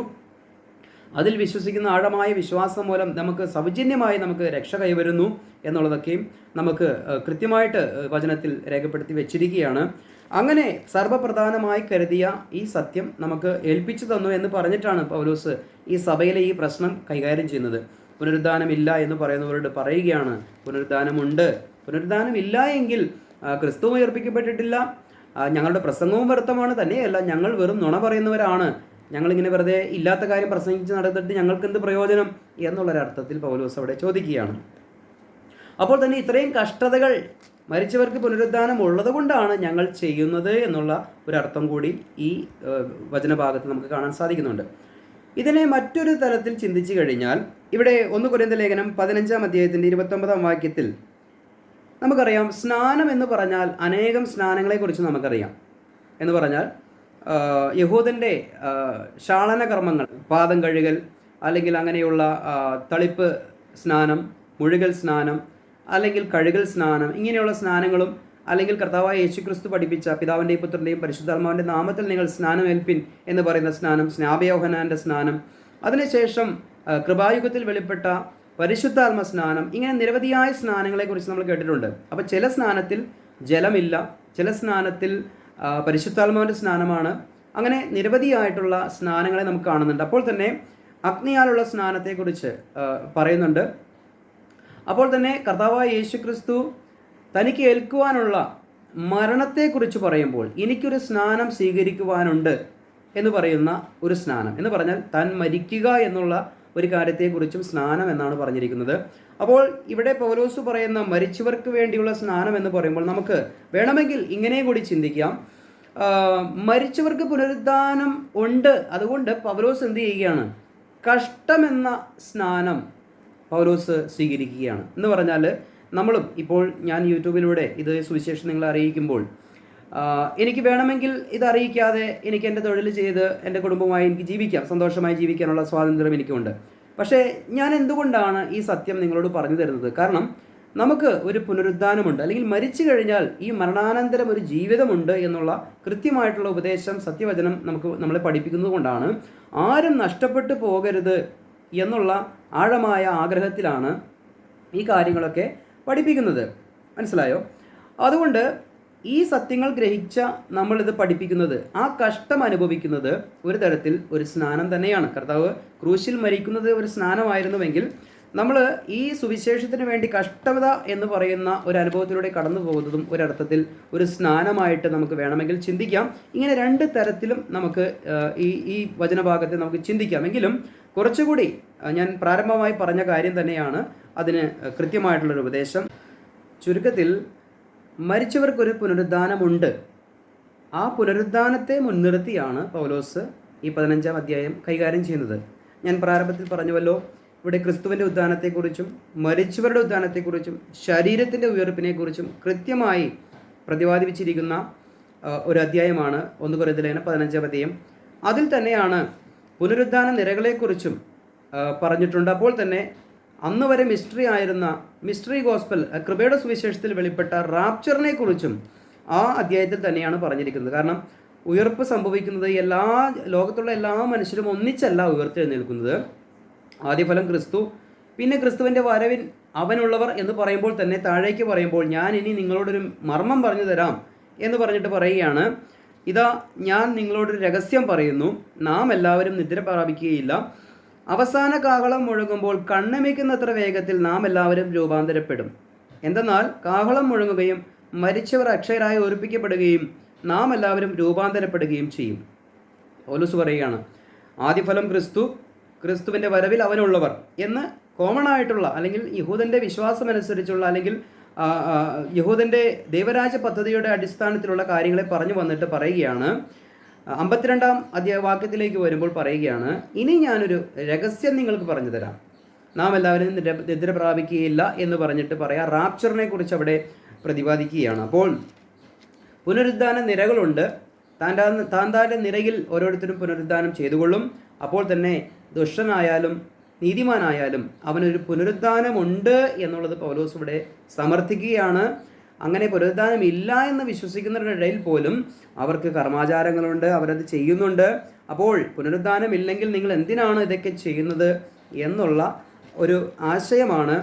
അതിൽ വിശ്വസിക്കുന്ന ആഴമായ വിശ്വാസം മൂലം നമുക്ക് സൗജന്യമായി നമുക്ക് രക്ഷ കൈവരുന്നു എന്നുള്ളതൊക്കെയും നമുക്ക് കൃത്യമായിട്ട് വചനത്തിൽ രേഖപ്പെടുത്തി വെച്ചിരിക്കുകയാണ്. അങ്ങനെ സർവ്വപ്രധാനമായി കരുതിയ ഈ സത്യം നമുക്ക് ഏൽപ്പിച്ചു തന്നു എന്ന് പറഞ്ഞിട്ടാണ് പൗലോസ് ഈ സഭയിലെ ഈ പ്രശ്നം കൈകാര്യം ചെയ്യുന്നത്. പുനരുദ്ധാനമില്ല എന്ന് പറയുന്നവരോട് പറയുകയാണ്, പുനരുദ്ധാനമുണ്ട്. പുനരുദ്ധാനമില്ല എങ്കിൽ ക്രിസ്തു ഉയർപ്പിക്കപ്പെട്ടിട്ടില്ല, ഞങ്ങളുടെ പ്രസംഗവും വ്യർത്ഥമാണ്, തന്നെയല്ല ഞങ്ങൾ വെറും നുണ പറയുന്നവരാണ്, ഞങ്ങളിങ്ങനെ വെറുതെ ഇല്ലാത്ത കാര്യം പ്രസംഗിച്ച് നടത്തിയിട്ട് ഞങ്ങൾക്ക് എന്ത് പ്രയോജനം എന്നുള്ളൊരർത്ഥത്തിൽ പൗലോസ് അവിടെ ചോദിക്കുകയാണ്. അപ്പോൾ തന്നെ ഇത്രയും കഷ്ടതകൾ മരിച്ചവർക്ക് പുനരുദ്ധാനം ഉള്ളത് കൊണ്ടാണ് ഞങ്ങൾ ചെയ്യുന്നത് എന്നുള്ള ഒരർത്ഥം കൂടി ഈ വചനഭാഗത്ത് നമുക്ക് കാണാൻ സാധിക്കുന്നുണ്ട്. ഇതിനെ മറ്റൊരു തലത്തിൽ ചിന്തിച്ചു കഴിഞ്ഞാൽ ഇവിടെ 1 കൊരിന്ത്യർ ലേഖനം 15-ാം അധ്യായത്തിൻ്റെ 29-ാം വാക്യത്തിൽ നമുക്കറിയാം, സ്നാനം എന്ന് പറഞ്ഞാൽ അനേകം സ്നാനങ്ങളെക്കുറിച്ച് നമുക്കറിയാം. എന്ന് പറഞ്ഞാൽ യഹൂദൻ്റെ ശാളന കർമ്മങ്ങൾ, പാദം കഴുകൽ, അല്ലെങ്കിൽ അങ്ങനെയുള്ള തളിപ്പ് സ്നാനം, മുഴുകൽ സ്നാനം, അല്ലെങ്കിൽ കഴുകൽ സ്നാനം, ഇങ്ങനെയുള്ള സ്നാനങ്ങളും, അല്ലെങ്കിൽ കർത്താവായ യേശുക്രിസ്തു പഠിപ്പിച്ച പിതാവിൻ്റെയും പുത്രൻ്റെയും പരിശുദ്ധാത്മാവിൻ്റെ നാമത്തിൽ നിങ്ങൾ സ്നാനം ഏൽപ്പിൻ എന്ന് പറയുന്ന സ്നാനം, സ്നാപയോഹന്നാൻ്റെ സ്നാനം, അതിനുശേഷം കൃപായുഗത്തിൽ വെളിപ്പെട്ട പരിശുദ്ധാത്മ സ്നാനം, ഇങ്ങനെ നിരവധിയായ സ്നാനങ്ങളെക്കുറിച്ച് നമ്മൾ കേട്ടിട്ടുണ്ട്. അപ്പോൾ ചില സ്നാനത്തിൽ ജലമില്ല, ചില സ്നാനത്തിൽ പരിശുദ്ധാത്മാവിൻ്റെ സ്നാനമാണ്. അങ്ങനെ നിരവധിയായിട്ടുള്ള സ്നാനങ്ങളെ നമുക്ക് കാണുന്നുണ്ട്. അപ്പോൾ തന്നെ അഗ്നിയാലുള്ള സ്നാനത്തെക്കുറിച്ച് പറയുന്നുണ്ട്. അപ്പോൾ തന്നെ കർത്താവായ യേശുക്രിസ്തു തനിക്ക് ഏൽക്കുവാനുള്ള മരണത്തെക്കുറിച്ച് പറയുമ്പോൾ എനിക്കൊരു സ്നാനം സ്വീകരിക്കുവാനുണ്ട് എന്ന് പറയുന്ന ഒരു സ്നാനം, എന്ന് പറഞ്ഞാൽ താൻ മരിക്കുക എന്നുള്ള ഒരു കാര്യത്തെക്കുറിച്ചും സ്നാനം എന്നാണ് പറഞ്ഞിരിക്കുന്നത്. അപ്പോൾ ഇവിടെ പൗലോസ് പറയുന്ന മരിച്ചവർക്ക് വേണ്ടിയുള്ള സ്നാനം എന്ന് പറയുമ്പോൾ നമുക്ക് വേണമെങ്കിൽ ഇങ്ങനെ കൂടി ചിന്തിക്കാം, മരിച്ചവർക്ക് പുനരുദ്ധാനം ഉണ്ട്, അതുകൊണ്ട് പൗലോസ് എന്ത് ചെയ്യുകയാണ്, കഷ്ടമെന്ന സ്നാനം പൗലോസ് സ്വീകരിക്കുകയാണ്. എന്ന് പറഞ്ഞാൽ നമ്മളും ഇപ്പോൾ ഞാൻ യൂട്യൂബിലൂടെ ഇത് സുവിശേഷം നിങ്ങളെ അറിയിക്കുമ്പോൾ എനിക്ക് വേണമെങ്കിൽ ഇത് അറിയിക്കാതെ എനിക്ക് എൻ്റെ തൊഴിൽ ചെയ്ത് എൻ്റെ കുടുംബമായി എനിക്ക് ജീവിക്കാം, സന്തോഷമായി ജീവിക്കാനുള്ള സ്വാതന്ത്ര്യം എനിക്കുണ്ട്. പക്ഷേ ഞാൻ എന്തുകൊണ്ടാണ് ഈ സത്യം നിങ്ങളോട് പറഞ്ഞു തരുന്നത്? കാരണം നമുക്ക് ഒരു പുനരുദ്ധാനമുണ്ട്, അല്ലെങ്കിൽ മരിച്ചു കഴിഞ്ഞാൽ ഈ മരണാനന്തരം ഒരു ജീവിതമുണ്ട് എന്നുള്ള കൃത്യമായിട്ടുള്ള ഉപദേശം സത്യവചനം നമ്മളെ പഠിപ്പിക്കുന്നത് കൊണ്ടാണ് ആരും നഷ്ടപ്പെട്ടു പോകരുത് എന്നുള്ള ആഴമായ ആഗ്രഹത്തിലാണ് ഈ കാര്യങ്ങളൊക്കെ പഠിപ്പിക്കുന്നത്. മനസ്സിലായോ? അതുകൊണ്ട് ഈ സത്യങ്ങൾ ഗ്രഹിച്ച നമ്മളിത് പഠിപ്പിക്കുന്നത്, ആ കഷ്ടം അനുഭവിക്കുന്നത് ഒരു തരത്തിൽ ഒരു സ്നാനം തന്നെയാണ്. കർത്താവ് ക്രൂശിൽ മരിക്കുന്നത് ഒരു സ്നാനമായിരുന്നുവെങ്കിൽ നമ്മൾ ഈ സുവിശേഷത്തിന് വേണ്ടി കഷ്ടത എന്ന് പറയുന്ന ഒരു അനുഭവത്തിലൂടെ കടന്നു പോകുന്നതും ഒരർത്ഥത്തിൽ ഒരു സ്നാനമായിട്ട് നമുക്ക് വേണമെങ്കിൽ ചിന്തിക്കാം. ഇങ്ങനെ രണ്ട് തരത്തിലും നമുക്ക് ഈ വചനഭാഗത്തെ നമുക്ക് ചിന്തിക്കാം. എങ്കിലും കുറച്ചുകൂടി ഞാൻ പ്രാരംഭമായി പറഞ്ഞ കാര്യം തന്നെയാണ് അതിന് കൃത്യമായിട്ടുള്ളൊരു ഉപദേശം. ചുരുക്കത്തിൽ മരിച്ചവർക്കൊരു പുനരുദ്ധാനമുണ്ട്. ആ പുനരുദ്ധാനത്തെ മുൻനിർത്തിയാണ് പൗലോസ് ഈ 15-ാം അധ്യായം കൈകാര്യം ചെയ്യുന്നത്. ഞാൻ പ്രാരംഭത്തിൽ പറഞ്ഞുവല്ലോ, ഇവിടെ ക്രിസ്തുവിൻ്റെ ഉദ്ധാനത്തെക്കുറിച്ചും മരിച്ചവരുടെ ഉദ്ധാനത്തെക്കുറിച്ചും ശരീരത്തിൻ്റെ ഉയർപ്പിനെക്കുറിച്ചും കൃത്യമായി പ്രതിപാദിപ്പിച്ചിരിക്കുന്ന ഒരു അധ്യായമാണ് 1 കൊരിന്ത്യർ ലേഖനം 15-ാം അധ്യായം. അതിൽ തന്നെയാണ് പുനരുദ്ധാന നിരകളെക്കുറിച്ചും പറഞ്ഞിട്ടുണ്ട്. അപ്പോൾ തന്നെ അന്ന് വരെ മിസ്റ്ററി ഗോസ്പൽ, കൃപയുടെ സുവിശേഷത്തിൽ വെളിപ്പെട്ട റാപ്ചറിനെ കുറിച്ചും ആ അധ്യായത്തിൽ തന്നെയാണ് പറഞ്ഞിരിക്കുന്നത്. കാരണം ഉയർപ്പ് സംഭവിക്കുന്നത് ലോകത്തുള്ള എല്ലാ മനുഷ്യരും ഒന്നിച്ചല്ല ഉയർത്തെഴുന്നേൽക്കുന്നത്. ആദ്യഫലം ക്രിസ്തു, പിന്നെ ക്രിസ്തുവിൻ്റെ വരവിൽ അവനുള്ളവർ എന്ന് പറയുമ്പോൾ തന്നെ താഴേക്ക് പറയുമ്പോൾ ഞാൻ ഇനി നിങ്ങളോടൊരു മർമ്മം പറഞ്ഞു തരാം എന്ന് പറഞ്ഞിട്ട് പറയുകയാണ്, ഇതാ ഞാൻ നിങ്ങളോടൊരു രഹസ്യം പറയുന്നു, നാം എല്ലാവരും നിദ്ര പ്രാപിക്കുകയില്ല. അവസാന കാഹളം മുഴങ്ങുമ്പോൾ കണ്ണമിക്കുന്നത്ര വേഗത്തിൽ നാം എല്ലാവരും രൂപാന്തരപ്പെടും. എന്തെന്നാൽ കാഹളം മുഴങ്ങുകയും മരിച്ചവർ അക്ഷയരായി ഉയർപ്പിക്കപ്പെടുകയും നാം എല്ലാവരും രൂപാന്തരപ്പെടുകയും ചെയ്യും. പൗലോസ് പറയുകയാണ്, ആദ്യഫലം ക്രിസ്തു, ക്രിസ്തുവിൻ്റെ വരവിൽ അവനുള്ളവർ എന്ന് കോമൺ ആയിട്ടുള്ള, അല്ലെങ്കിൽ യഹൂദൻ്റെ വിശ്വാസമനുസരിച്ചുള്ള, അല്ലെങ്കിൽ യഹൂദൻ്റെ ദൈവരാജ്യ പദ്ധതിയുടെ അടിസ്ഥാനത്തിലുള്ള കാര്യങ്ങളെ പറഞ്ഞു വന്നിട്ട് പറയുകയാണ്. 52-ാം വാക്യത്തിലേക്ക് വരുമ്പോൾ പറയുകയാണ്, ഇനി ഞാനൊരു രഹസ്യം നിങ്ങൾക്ക് പറഞ്ഞു തരാം, നാം എല്ലാവരും നിദ്ര പ്രാപിക്കുകയില്ല എന്ന് പറഞ്ഞിട്ട് പറയാം. റാപ്ചറിനെ കുറിച്ച് അവിടെ പ്രതിപാദിക്കുകയാണ്. അപ്പോൾ പുനരുദ്ധാന നിരകളുണ്ട്. താൻ്റെ നിരയിൽ ഓരോരുത്തരും പുനരുദ്ധാനം ചെയ്തുകൊള്ളും. അപ്പോൾ തന്നെ ദുഷ്ടനായാലും നീതിമാനായാലും അവനൊരു പുനരുദ്ധാനമുണ്ട് എന്നുള്ളത് പൗലോസ് ഇവിടെ സമർത്ഥിക്കുകയാണ്. അങ്ങനെ പുനരുദ്ധാനം ഇല്ല എന്ന് വിശ്വസിക്കുന്നവരുടെ ഇടയിൽ പോലും അവർക്ക് കർമാചാരങ്ങളുണ്ട്, അവരത് ചെയ്യുന്നുണ്ട്. അപ്പോൾ പുനരുദ്ധാനം ഇല്ലെങ്കിൽ നിങ്ങൾ എന്തിനാണ് ഇതൊക്കെ ചെയ്യുന്നത് എന്നുള്ള ഒരു ആശയമാണ്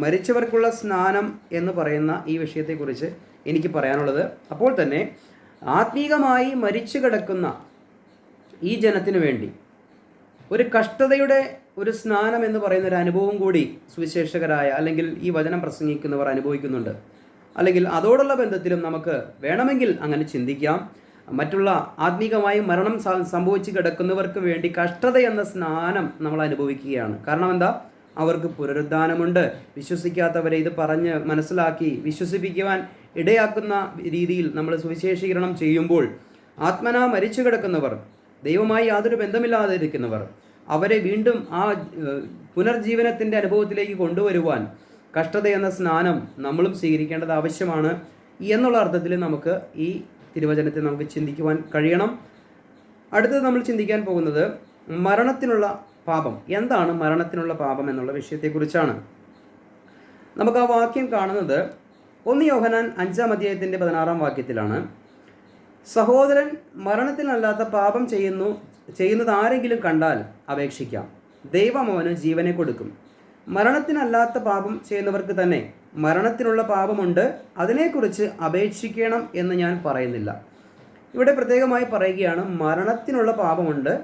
മരിച്ചവർക്കുള്ള സ്നാനം എന്ന് പറയുന്ന ഈ വിഷയത്തെക്കുറിച്ച് എനിക്ക് പറയാനുള്ളത്. അപ്പോൾ തന്നെ ആത്മീകമായി മരിച്ചു കിടക്കുന്ന ഈ ജനത്തിനു വേണ്ടി ഒരു കഷ്ടതയുടെ ഒരു സ്നാനം എന്ന് പറയുന്ന ഒരു അനുഭവം കൂടി സുവിശേഷകരായ, അല്ലെങ്കിൽ ഈ വചനം പ്രസംഗിക്കുന്നവർ അനുഭവിക്കുന്നുണ്ട്. അല്ലെങ്കിൽ അതോടുള്ള ബന്ധത്തിലും നമുക്ക് വേണമെങ്കിൽ അങ്ങനെ ചിന്തിക്കാം. മറ്റുള്ള ആത്മീകമായി മരണം സംഭവിച്ച് കിടക്കുന്നവർക്ക് വേണ്ടി കഷ്ടത എന്ന സ്നാനം നമ്മൾ അനുഭവിക്കുകയാണ്. കാരണം എന്താ? അവർക്ക് പുനരുദ്ധാനമുണ്ട്. വിശ്വസിക്കാത്തവരെ ഇത് പറഞ്ഞ് മനസ്സിലാക്കി വിശ്വസിപ്പിക്കുവാൻ ഇടയാക്കുന്ന രീതിയിൽ നമ്മൾ സുവിശേഷീകരണം ചെയ്യുമ്പോൾ ആത്മനാ മരിച്ചു കിടക്കുന്നവർ, ദൈവമായി യാതൊരു ബന്ധമില്ലാതെ ഇരിക്കുന്നവർ, അവരെ വീണ്ടും ആ പുനർജീവനത്തിൻ്റെ അനുഭവത്തിലേക്ക് കൊണ്ടുവരുവാൻ കഷ്ടത എന്ന സ്നാനം നമ്മളും സ്വീകരിക്കേണ്ടത് ആവശ്യമാണ് എന്നുള്ള അർത്ഥത്തിൽ നമുക്ക് ഈ തിരുവചനത്തെ നമുക്ക് ചിന്തിക്കുവാൻ കഴിയണം. അടുത്തത് നമ്മൾ ചിന്തിക്കാൻ പോകുന്നത് മരണത്തിനുള്ള പാപം. എന്താണ് മരണത്തിനുള്ള പാപം എന്നുള്ള വിഷയത്തെക്കുറിച്ചാണ്. നമുക്ക് ആ വാക്യം കാണുന്നത് 1 യോഹന്നാൻ 5-ാം അധ്യായത്തിൻ്റെ 16-ാം വാക്യത്തിലാണ്. സഹോദരൻ മരണത്തിനല്ലാത്ത പാപം ചെയ്യുന്നത് ആരെങ്കിലും കണ്ടാൽ അപേക്ഷിക്കാം, ദൈവം അവന് ജീവനെ കൊടുക്കും. മരണത്തിനല്ലാത്ത പാപം ചെയ്യുന്നവർക്ക് തന്നെ മരണത്തിനുള്ള പാപമുണ്ട്, അതിനെക്കുറിച്ച് അപേക്ഷിക്കണം എന്ന് ഞാൻ പറയുന്നില്ല. ഇവിടെ പ്രത്യേകമായി പറയുകയാണ്, മരണത്തിനുള്ള പാപമുണ്ട്,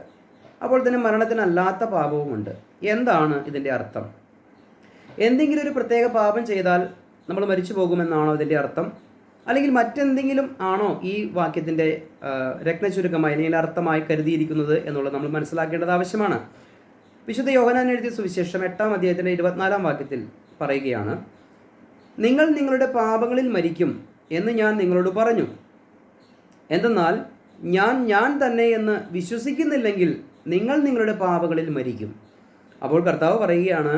അപ്പോൾ തന്നെ മരണത്തിനല്ലാത്ത പാപവുമുണ്ട്. എന്താണ് ഇതിൻ്റെ അർത്ഥം? എന്തെങ്കിലും ഒരു പ്രത്യേക പാപം ചെയ്താൽ നമ്മൾ മരിച്ചു പോകുമെന്നാണോ ഇതിൻ്റെ അർത്ഥം? അല്ലെങ്കിൽ മറ്റെന്തെങ്കിലും ആണോ ഈ വാക്യത്തിൻ്റെ രത്നചുരുക്കമായി അല്ലെങ്കിൽ അർത്ഥമായി കരുതിയിരിക്കുന്നത് എന്നുള്ളത് നമ്മൾ മനസ്സിലാക്കേണ്ടത് ആവശ്യമാണ്. വിശുദ്ധ യോഹന്നാൻ എഴുതിയ സുവിശേഷം 8-ാം അധ്യായത്തിൻ്റെ 24-ാം വാക്യത്തിൽ പറയുകയാണ്, നിങ്ങൾ നിങ്ങളുടെ പാപങ്ങളിൽ മരിക്കും എന്ന് ഞാൻ നിങ്ങളോട് പറഞ്ഞു. എന്തെന്നാൽ ഞാൻ തന്നെ എന്ന് വിശ്വസിക്കുന്നില്ലെങ്കിൽ നിങ്ങൾ നിങ്ങളുടെ പാപങ്ങളിൽ മരിക്കും. അപ്പോൾ കർത്താവ് പറയുകയാണ്,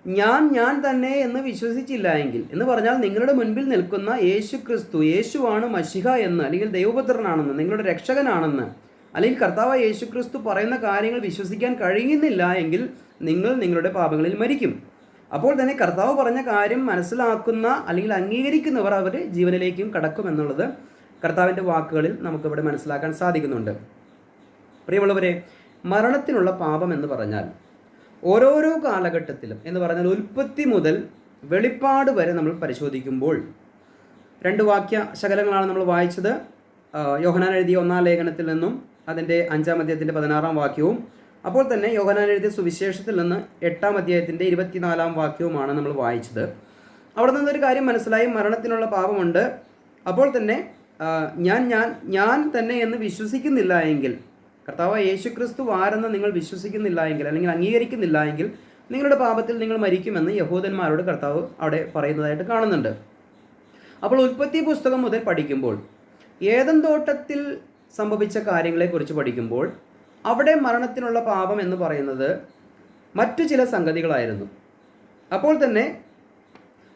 ഞാൻ തന്നെ എന്ന് വിശ്വസിച്ചില്ല എങ്കിൽ, എന്ന് പറഞ്ഞാൽ നിങ്ങളുടെ മുൻപിൽ നിൽക്കുന്ന യേശു ക്രിസ്തു, യേശുവാണ് മശിഹ എന്ന്, അല്ലെങ്കിൽ ദൈവപുത്രനാണെന്ന്, നിങ്ങളുടെ രക്ഷകനാണെന്ന്, അല്ലെങ്കിൽ കർത്താവ് യേശു ക്രിസ്തു പറയുന്ന കാര്യങ്ങൾ വിശ്വസിക്കാൻ കഴിയുന്നില്ല എങ്കിൽ നിങ്ങൾ നിങ്ങളുടെ പാപങ്ങളിൽ മരിക്കും. അപ്പോൾ തന്നെ കർത്താവ് പറഞ്ഞ കാര്യം മനസ്സിലാക്കുന്ന അല്ലെങ്കിൽ അംഗീകരിക്കുന്നവർ അവർ ജീവനിലേക്കും കടക്കുമെന്നുള്ളത് കർത്താവിൻ്റെ വാക്കുകളിൽ നമുക്കിവിടെ മനസ്സിലാക്കാൻ സാധിക്കുന്നുണ്ട്. പ്രിയമുള്ളവരെ, മരണത്തിനുള്ള പാപം എന്ന് പറഞ്ഞാൽ ഓരോരോ കാലഘട്ടത്തിലും, എന്ന് പറഞ്ഞാൽ ഉൽപ്പത്തി മുതൽ വെളിപ്പാട് വരെ നമ്മൾ പരിശോധിക്കുമ്പോൾ 2 വാക്യ ശകലങ്ങളാണ് നമ്മൾ വായിച്ചത്. യോഹന്നാൻ എഴുതിയ 1-ാം ലേഖനത്തിൽ നിന്നും അതിൻ്റെ 5-ാം അധ്യായത്തിൻ്റെ 16-ാം വാക്യവും, അപ്പോൾ തന്നെ യോഹന്നാൻ എഴുതിയ സുവിശേഷത്തിൽ നിന്ന് 8-ാം അധ്യായത്തിൻ്റെ 24-ാം വാക്യവുമാണ് നമ്മൾ വായിച്ചത്. അവിടെ നിന്നൊരു കാര്യം മനസ്സിലായി, മരണത്തിനുള്ള പാപമുണ്ട്. അപ്പോൾ തന്നെ ഞാൻ തന്നെ എന്ന് വിശ്വസിക്കുന്നില്ല എങ്കിൽ, കർത്താവ് യേശുക്രിസ്തു ആരെന്ന് നിങ്ങൾ വിശ്വസിക്കുന്നില്ല എങ്കിൽ, അല്ലെങ്കിൽ അംഗീകരിക്കുന്നില്ല എങ്കിൽ, നിങ്ങളുടെ പാപത്തിൽ നിങ്ങൾ മരിക്കുമെന്ന് യഹൂദന്മാരോട് കർത്താവ് അവിടെ പറയുന്നതായിട്ട് കാണുന്നുണ്ട്. അപ്പോൾ ഉൽപ്പത്തി പുസ്തകം മുതൽ പഠിക്കുമ്പോൾ, ഏദൻ തോട്ടത്തിൽ സംഭവിച്ച കാര്യങ്ങളെക്കുറിച്ച് പഠിക്കുമ്പോൾ, അവിടെ മരണത്തിനുള്ള പാപം എന്ന് പറയുന്നത് മറ്റു ചില സംഗതികളായിരുന്നു. അപ്പോൾ തന്നെ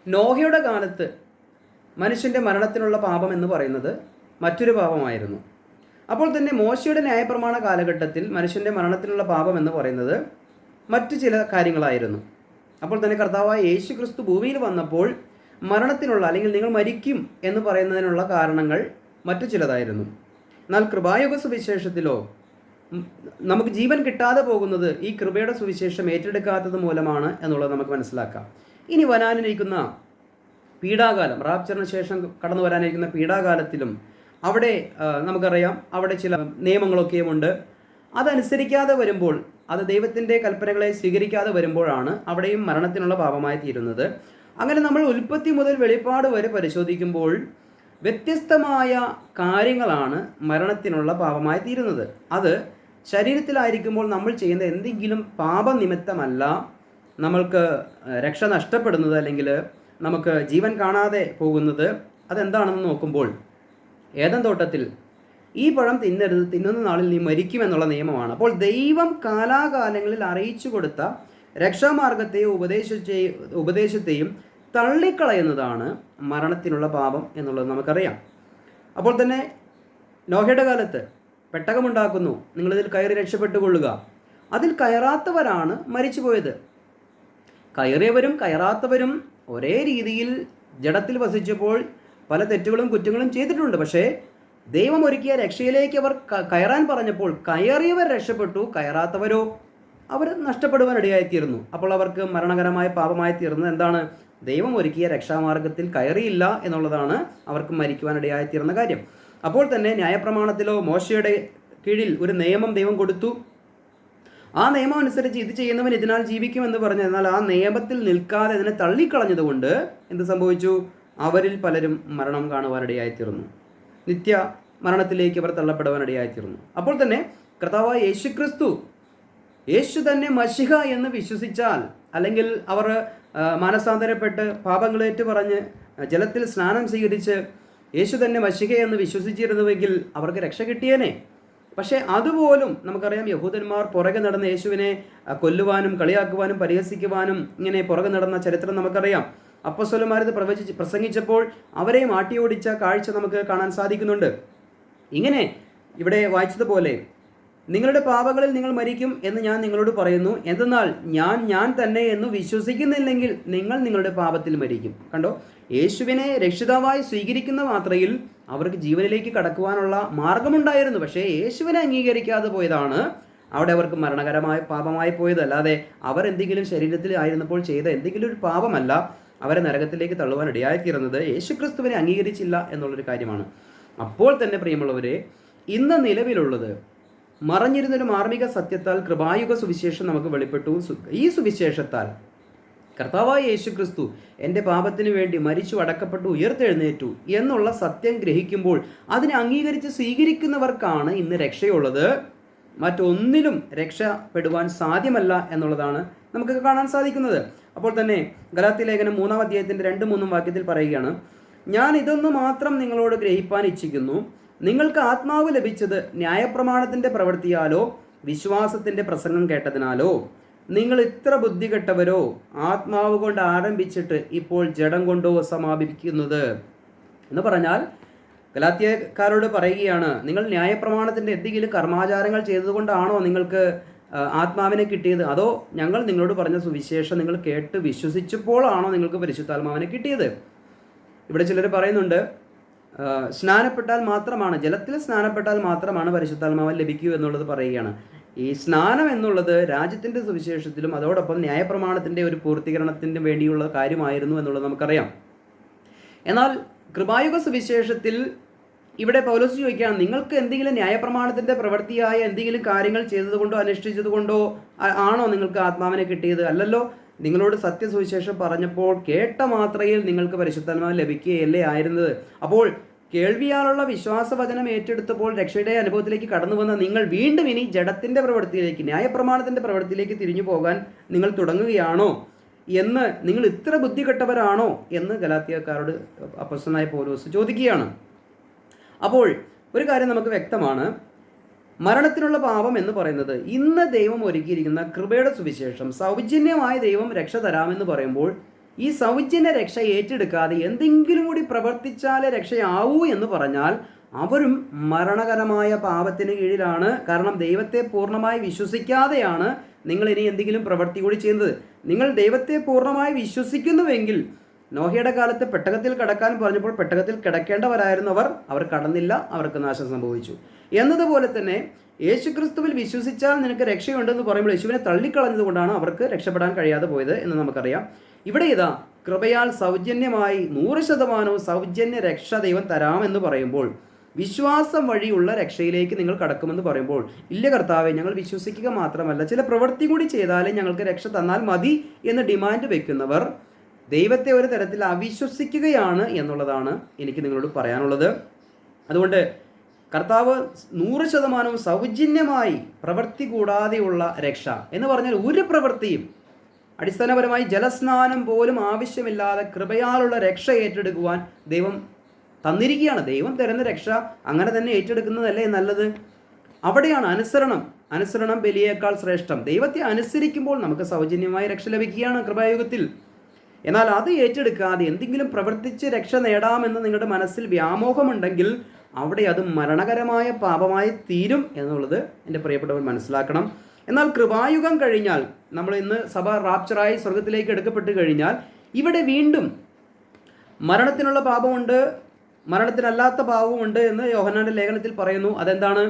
നോഹയുടെ കാലത്ത് മനുഷ്യൻ്റെ മരണത്തിനുള്ള പാപം എന്ന് പറയുന്നത് മറ്റൊരു പാപമായിരുന്നു. അപ്പോൾ തന്നെ മോശയുടെ ന്യായപ്രമാണ കാലഘട്ടത്തിൽ മനുഷ്യൻ്റെ മരണത്തിനുള്ള പാപം എന്ന് പറയുന്നത് മറ്റു ചില കാര്യങ്ങളായിരുന്നു. അപ്പോൾ തന്നെ കർത്താവായ യേശു ക്രിസ്തു ഭൂമിയിൽ വന്നപ്പോൾ മരണത്തിനുള്ള, അല്ലെങ്കിൽ നിങ്ങൾ മരിക്കും എന്ന് പറയുന്നതിനുള്ള കാരണങ്ങൾ മറ്റു ചിലതായിരുന്നു. എന്നാൽ കൃപായുഗ സുവിശേഷത്തിലോ നമുക്ക് ജീവൻ കിട്ടാതെ പോകുന്നത് ഈ കൃപയുടെ സുവിശേഷം ഏറ്റെടുക്കാത്തത് മൂലമാണ് എന്നുള്ളത് നമുക്ക് മനസ്സിലാക്കാം. ഇനി വരാനിരിക്കുന്ന പീഡാകാലം, റാപ്ചറിന് ശേഷം കടന്നു വരാനിരിക്കുന്ന പീഡാകാലത്തിലും അവിടെ നമുക്കറിയാം, അവിടെ ചില നിയമങ്ങളൊക്കെയുമുണ്ട്. അതനുസരിക്കാതെ വരുമ്പോൾ, അത് ദൈവത്തിൻ്റെ കൽപ്പനകളെ സ്വീകരിക്കാതെ വരുമ്പോഴാണ് അവിടെയും മരണത്തിനുള്ള പാപമായി തീരുന്നത്. അങ്ങനെ നമ്മൾ ഉൽപ്പത്തി മുതൽ വെളിപ്പാട് വരെ പരിശോധിക്കുമ്പോൾ വ്യത്യസ്തമായ കാര്യങ്ങളാണ് മരണത്തിനുള്ള പാപമായി തീരുന്നത്. അത് ശരീരത്തിലായിരിക്കുമ്പോൾ നമ്മൾ ചെയ്യുന്ന എന്തെങ്കിലും പാപനിമിത്തമല്ല നമ്മൾക്ക് രക്ഷ നഷ്ടപ്പെടുന്നത്, അല്ലെങ്കിൽ നമുക്ക് ജീവൻ കാണാതെ പോകുന്നത്. അതെന്താണെന്ന് നോക്കുമ്പോൾ, ഏദൻ തോട്ടത്തിൽ ഈ പഴം തിന്നരുത്, തിന്നുന്ന നാളിൽ നീ മരിക്കുമെന്നുള്ള നിയമമാണ്. അപ്പോൾ ദൈവം കാലാകാലങ്ങളിൽ അറിയിച്ചു കൊടുത്ത രക്ഷാമാർഗത്തെയും ഉപദേശത്തെയും തള്ളിക്കളയുന്നതാണ് മരണത്തിനുള്ള പാപം എന്നുള്ളത് നമുക്കറിയാം. അപ്പോൾ തന്നെ നോഹയുടെ കാലത്ത് പെട്ടകമുണ്ടാക്കുന്നു, നിങ്ങളിതിൽ കയറി രക്ഷപ്പെട്ടുകൊള്ളുക. അതിൽ കയറാത്തവരാണ് മരിച്ചുപോയത്. കയറിയവരും കയറാത്തവരും ഒരേ രീതിയിൽ ജഡത്തിൽ വസിച്ചപ്പോൾ പല തെറ്റുകളും കുറ്റങ്ങളും ചെയ്തിട്ടുണ്ട്. പക്ഷേ ദൈവം ഒരുക്കിയ രക്ഷയിലേക്ക് അവർ കയറാൻ പറഞ്ഞപ്പോൾ കയറിയവർ രക്ഷപ്പെട്ടു, കയറാത്തവരോ അവർ നഷ്ടപ്പെടുവാനിടയായിത്തീർന്നു. അപ്പോൾ അവർക്ക് മരണകരമായ പാപമായി തീർന്നത് എന്താണ്? ദൈവം ഒരുക്കിയ രക്ഷാമാർഗത്തിൽ കയറിയില്ല എന്നുള്ളതാണ് അവർക്ക് മരിക്കുവാനിടയായിത്തീർന്ന കാര്യം. അപ്പോൾ തന്നെ ന്യായപ്രമാണത്തിലോ മോശയുടെ കീഴിൽ ഒരു നിയമം ദൈവം കൊടുത്തു. ആ നിയമം അനുസരിച്ച് ഇത് ചെയ്യുന്നവൻ ഇതിനാൽ ജീവിക്കുമെന്ന് പറഞ്ഞു. എന്നാൽ ആ നിയമത്തിൽ നിൽക്കാതെ ഇതിനെ തള്ളിക്കളഞ്ഞതുകൊണ്ട് എന്ത് സംഭവിച്ചു? അവരിൽ പലരും മരണം കാണുവാനിടയായിത്തീർന്നു, നിത്യ മരണത്തിലേക്ക് അവർ തള്ളപ്പെടുവാനിടയായിത്തീർന്നു. അപ്പോൾ തന്നെ കർത്താവായ യേശു തന്നെ മശിഹ എന്ന് വിശ്വസിച്ചാൽ, അല്ലെങ്കിൽ അവർ മാനസാന്തരപ്പെട്ട് പാപങ്ങളേറ്റു പറഞ്ഞ് ജലത്തിൽ സ്നാനം സ്വീകരിച്ച് യേശു തന്നെ മശിഹ എന്ന് വിശ്വസിച്ചിരുന്നുവെങ്കിൽ അവർക്ക് രക്ഷ കിട്ടിയേനെ. പക്ഷേ അതുപോലും നമുക്കറിയാം, യഹൂദന്മാർ പുറകെ നടന്ന യേശുവിനെ കൊല്ലുവാനും കളിയാക്കുവാനും പരിഹസിക്കുവാനും ഇങ്ങനെ പുറകെ നടന്ന ചരിത്രം നമുക്കറിയാം. അപ്പോസ്തലന്മാരത് പ്രസംഗിച്ചപ്പോൾ അവരെ മാട്ടിയോടിച്ച കാഴ്ച നമുക്ക് കാണാൻ സാധിക്കുന്നുണ്ട്. ഇങ്ങനെ ഇവിടെ വായിച്ചതുപോലെ, നിങ്ങളുടെ പാപങ്ങളിൽ നിങ്ങൾ മരിക്കും എന്ന് ഞാൻ നിങ്ങളോട് പറയുന്നു, എന്തെന്നാൽ ഞാൻ തന്നെ എന്ന് വിശ്വസിക്കുന്നില്ലെങ്കിൽ നിങ്ങൾ നിങ്ങളുടെ പാപത്തിൽ മരിക്കും. കണ്ടോ, യേശുവിനെ രക്ഷിതാവായി സ്വീകരിക്കുന്ന മാത്രയിൽ അവർക്ക് ജീവനിലേക്ക് കടക്കുവാനുള്ള മാർഗമുണ്ടായിരുന്നു. പക്ഷേ യേശുവിനെ അംഗീകരിക്കാതെ പോയതാണ് അവിടെ അവർക്ക് മരണകരമായ പാപമായി പോയത്. അല്ലാതെ അവർ എന്തെങ്കിലും ശരീരത്തിൽ ആയിരുന്നപ്പോൾ ചെയ്ത എന്തെങ്കിലും ഒരു പാപമല്ല അവരെ നരകത്തിലേക്ക് തള്ളുവാൻ ഇടയായിത്തീർന്നത്. യേശുക്രിസ്തുവിനെ അംഗീകരിച്ചില്ല എന്നുള്ളൊരു കാര്യമാണ്. അപ്പോൾ തന്നെ പ്രിയമുള്ളവരെ, ഇന്ന് നിലവിലുള്ളത് മറഞ്ഞിരുന്നൊരു മാർമിക സത്യത്താൽ കൃപായുഗ സുവിശേഷം നമുക്ക് വെളിപ്പെട്ടു. ഈ സുവിശേഷത്താൽ കർത്താവായ യേശുക്രിസ്തു എൻ്റെ പാപത്തിന് വേണ്ടി മരിച്ചു, അടക്കപ്പെട്ടു, ഉയർത്തെഴുന്നേറ്റു എന്നുള്ള സത്യം ഗ്രഹിക്കുമ്പോൾ അതിനെ അംഗീകരിച്ച് സ്വീകരിക്കുന്നവർക്കാണ് ഇന്ന് രക്ഷയുള്ളത്. മറ്റൊന്നിലും രക്ഷപ്പെടുവാൻ സാധ്യമല്ല എന്നുള്ളതാണ് നമുക്ക് കാണാൻ സാധിക്കുന്നത്. അപ്പോൾ തന്നെ ഗലാത്യ ലേഖനം 3-ാം അധ്യായത്തിൻ്റെ 2-3 വാക്യത്തിൽ പറയുകയാണ്, ഞാൻ ഇതൊന്നു മാത്രം നിങ്ങളോട് ഗ്രഹിപ്പാൻ ഇച്ഛിക്കുന്നു, നിങ്ങൾക്ക് ആത്മാവ് ലഭിച്ചത് ന്യായപ്രമാണത്തിൻ്റെ പ്രവൃത്തിയാലോ വിശ്വാസത്തിൻ്റെ പ്രസംഗം കേട്ടതിനാലോ? നിങ്ങൾ ഇത്ര ബുദ്ധി കെട്ടവരോ, ആത്മാവ് കൊണ്ട് ആരംഭിച്ചിട്ട് ഇപ്പോൾ ജഡം കൊണ്ടോ സമാപിക്കുന്നത് എന്ന് പറഞ്ഞാൽ, ഗലാത്യക്കാരോട് പറയുകയാണ്, നിങ്ങൾ ന്യായപ്രമാണത്തിൻ്റെ എന്തെങ്കിലും കർമാചാരങ്ങൾ ചെയ്തതുകൊണ്ടാണോ നിങ്ങൾക്ക് ആത്മാവിനെ കിട്ടിയത്? അതോ ഞങ്ങൾ നിങ്ങളോട് പറഞ്ഞ സുവിശേഷം നിങ്ങൾ കേട്ട് വിശ്വസിച്ചപ്പോഴാണോ നിങ്ങൾക്ക് പരിശുദ്ധാത്മാവിനെ കിട്ടിയത്? ഇവിടെ ചിലർ പറയുന്നുണ്ട്, സ്നാനപ്പെട്ടാൽ മാത്രമാണ്, ജലത്തിൽ സ്നാനപ്പെട്ടാൽ മാത്രമാണ് പരിശുദ്ധാത്മാവ് ലഭിക്കൂ എന്നുള്ളത് പറയുകയാണ്. ഈ സ്നാനം എന്നുള്ളത് രാജ്യത്തിൻ്റെ സുവിശേഷത്തിലും അതോടൊപ്പം ന്യായപ്രമാണത്തിൻ്റെ ഒരു പൂർത്തീകരണത്തിന് വേണ്ടിയുള്ള കാര്യമായിരുന്നു എന്നുള്ളത് നമുക്കറിയാം. എന്നാൽ കൃപായുഗ സുവിശേഷത്തിൽ ഇവിടെ പൗലോസ് ചോദിക്കുകയാണ്, നിങ്ങൾക്ക് എന്തെങ്കിലും ന്യായപ്രമാണത്തിൻ്റെ പ്രവൃത്തിയായ എന്തെങ്കിലും കാര്യങ്ങൾ ചെയ്തതുകൊണ്ടോ അനുഷ്ഠിച്ചതുകൊണ്ടോ ആണോ നിങ്ങൾക്ക് ആത്മാവിനെ കിട്ടിയത്? അല്ലല്ലോ. നിങ്ങളോട് സത്യസുവിശേഷം പറഞ്ഞപ്പോൾ കേട്ട മാത്രയിൽ നിങ്ങൾക്ക് പരിശുദ്ധാത്മാവ് ലഭിക്കുകയല്ലേ ആയിരുന്നത്. അപ്പോൾ കേൾവിയാലുള്ള വിശ്വാസവചനം ഏറ്റെടുത്തപ്പോൾ രക്ഷയുടെ അനുഭവത്തിലേക്ക് കടന്നു വന്ന നിങ്ങൾ വീണ്ടും ഇനി ജഡത്തിൻ്റെ പ്രവൃത്തിയിലേക്ക്, ന്യായപ്രമാണത്തിൻ്റെ പ്രവൃത്തിയിലേക്ക് തിരിഞ്ഞു പോകാൻ നിങ്ങൾ തുടങ്ങുകയാണോ എന്ന്, നിങ്ങൾ ഇത്ര ബുദ്ധികെട്ടവരാണോ എന്ന് ഗലാത്യക്കാരോട് അപ്പോസ്തലനായ പൗലോസ് ചോദിക്കുകയാണ്. അപ്പോൾ ഒരു കാര്യം നമുക്ക് വ്യക്തമാണ്, മരണത്തിനുള്ള പാപം എന്ന് പറയുന്നത് ഇന്ന് ദൈവം ഒരുക്കിയിരിക്കുന്ന കൃപയുടെ സുവിശേഷം, സൗജന്യമായ ദൈവം രക്ഷ തരാമെന്ന് പറയുമ്പോൾ ഈ സൗജന്യ രക്ഷ ഏറ്റെടുക്കാതെ എന്തെങ്കിലും കൂടി പ്രവർത്തിച്ചാലേ രക്ഷയാവൂ എന്ന് പറഞ്ഞാൽ അവരും മരണകരമായ പാപത്തിന് കീഴിലാണ്. കാരണം ദൈവത്തെ പൂർണ്ണമായി വിശ്വസിക്കാതെയാണ് നിങ്ങൾ ഇനി എന്തെങ്കിലും പ്രവൃത്തി കൂടി ചെയ്യുന്നത്. നിങ്ങൾ ദൈവത്തെ പൂർണ്ണമായി വിശ്വസിക്കുന്നുവെങ്കിൽ നോഹയുടെ കാലത്ത് പെട്ടകത്തിൽ കിടക്കാൻ പറഞ്ഞപ്പോൾ പെട്ടകത്തിൽ കിടക്കേണ്ടവരായിരുന്നവർ, അവർ കടന്നില്ല, അവർക്ക് നാശം സംഭവിച്ചു. എന്നതുപോലെ തന്നെ യേശുക്രിസ്തുവിൽ വിശ്വസിച്ചാൽ നിനക്ക് രക്ഷയുണ്ടെന്ന് പറയുമ്പോൾ യേശുവിനെ തള്ളിക്കളഞ്ഞതുകൊണ്ടാണ് അവർക്ക് രക്ഷപ്പെടാൻ കഴിയാതെ പോയത് എന്ന് നമുക്കറിയാം. ഇവിടെ ഇതാ കൃപയാൽ സൗജന്യമായി 100% സൗജന്യ രക്ഷ ദൈവം തരാമെന്ന് പറയുമ്പോൾ, വിശ്വാസം വഴിയുള്ള രക്ഷയിലേക്ക് നിങ്ങൾ കടക്കുമെന്ന് പറയുമ്പോൾ, ഇല്ല കർത്താവെ, ഞങ്ങൾ വിശ്വസിക്കുക മാത്രമല്ല ചില പ്രവൃത്തി കൂടി ചെയ്താലേ ഞങ്ങൾക്ക് രക്ഷ തന്നാൽ മതി എന്ന് ഡിമാൻഡ് വെക്കുന്നവർ ദൈവത്തെ ഒരു തരത്തിൽ അവിശ്വസിക്കുകയാണ് എന്നുള്ളതാണ് എനിക്ക് നിങ്ങളോട് പറയാനുള്ളത്. അതുകൊണ്ട് കർത്താവ് 100% സൗജന്യമായി പ്രവൃത്തി കൂടാതെയുള്ള രക്ഷ എന്ന് പറഞ്ഞാൽ ഒരു പ്രവൃത്തിയും, അടിസ്ഥാനപരമായി ജലസ്നാനം പോലും ആവശ്യമില്ലാതെ കൃപയാലുള്ള രക്ഷ ഏറ്റെടുക്കുവാൻ ദൈവം തന്നിരിക്കുകയാണ്. ദൈവം തരുന്ന രക്ഷ അങ്ങനെ തന്നെ ഏറ്റെടുക്കുന്നതല്ലേ നല്ലത്. അവിടെയാണ് അനുസരണം ബലിയേക്കാൾ ശ്രേഷ്ഠം. ദൈവത്തെ അനുസരിക്കുമ്പോൾ നമുക്ക് സൗജന്യമായി രക്ഷ ലഭിക്കുകയാണ് കൃപായുഗത്തിൽ. എന്നാൽ അത് ഏറ്റെടുക്കാതെ എന്തെങ്കിലും പ്രവർത്തിച്ച് രക്ഷ നേടാമെന്ന് നിങ്ങളുടെ മനസ്സിൽ വ്യാമോഹമുണ്ടെങ്കിൽ അവിടെ അത് മരണകരമായ പാപമായി തീരും എന്നുള്ളത് എൻ്റെ പ്രിയപ്പെട്ടവർ മനസ്സിലാക്കണം. എന്നാൽ കൃപായുഗം കഴിഞ്ഞാൽ, നമ്മൾ ഇന്ന് സഭ റാപ്ചറായി സ്വർഗത്തിലേക്ക് എടുക്കപ്പെട്ട് കഴിഞ്ഞാൽ, ഇവിടെ വീണ്ടും മരണത്തിനുള്ള പാപമുണ്ട്, മരണത്തിനല്ലാത്ത പാപമുണ്ട് എന്ന് യോഹന്നാന്റെ ലേഖനത്തിൽ പറയുന്നു. അതെന്താണ്?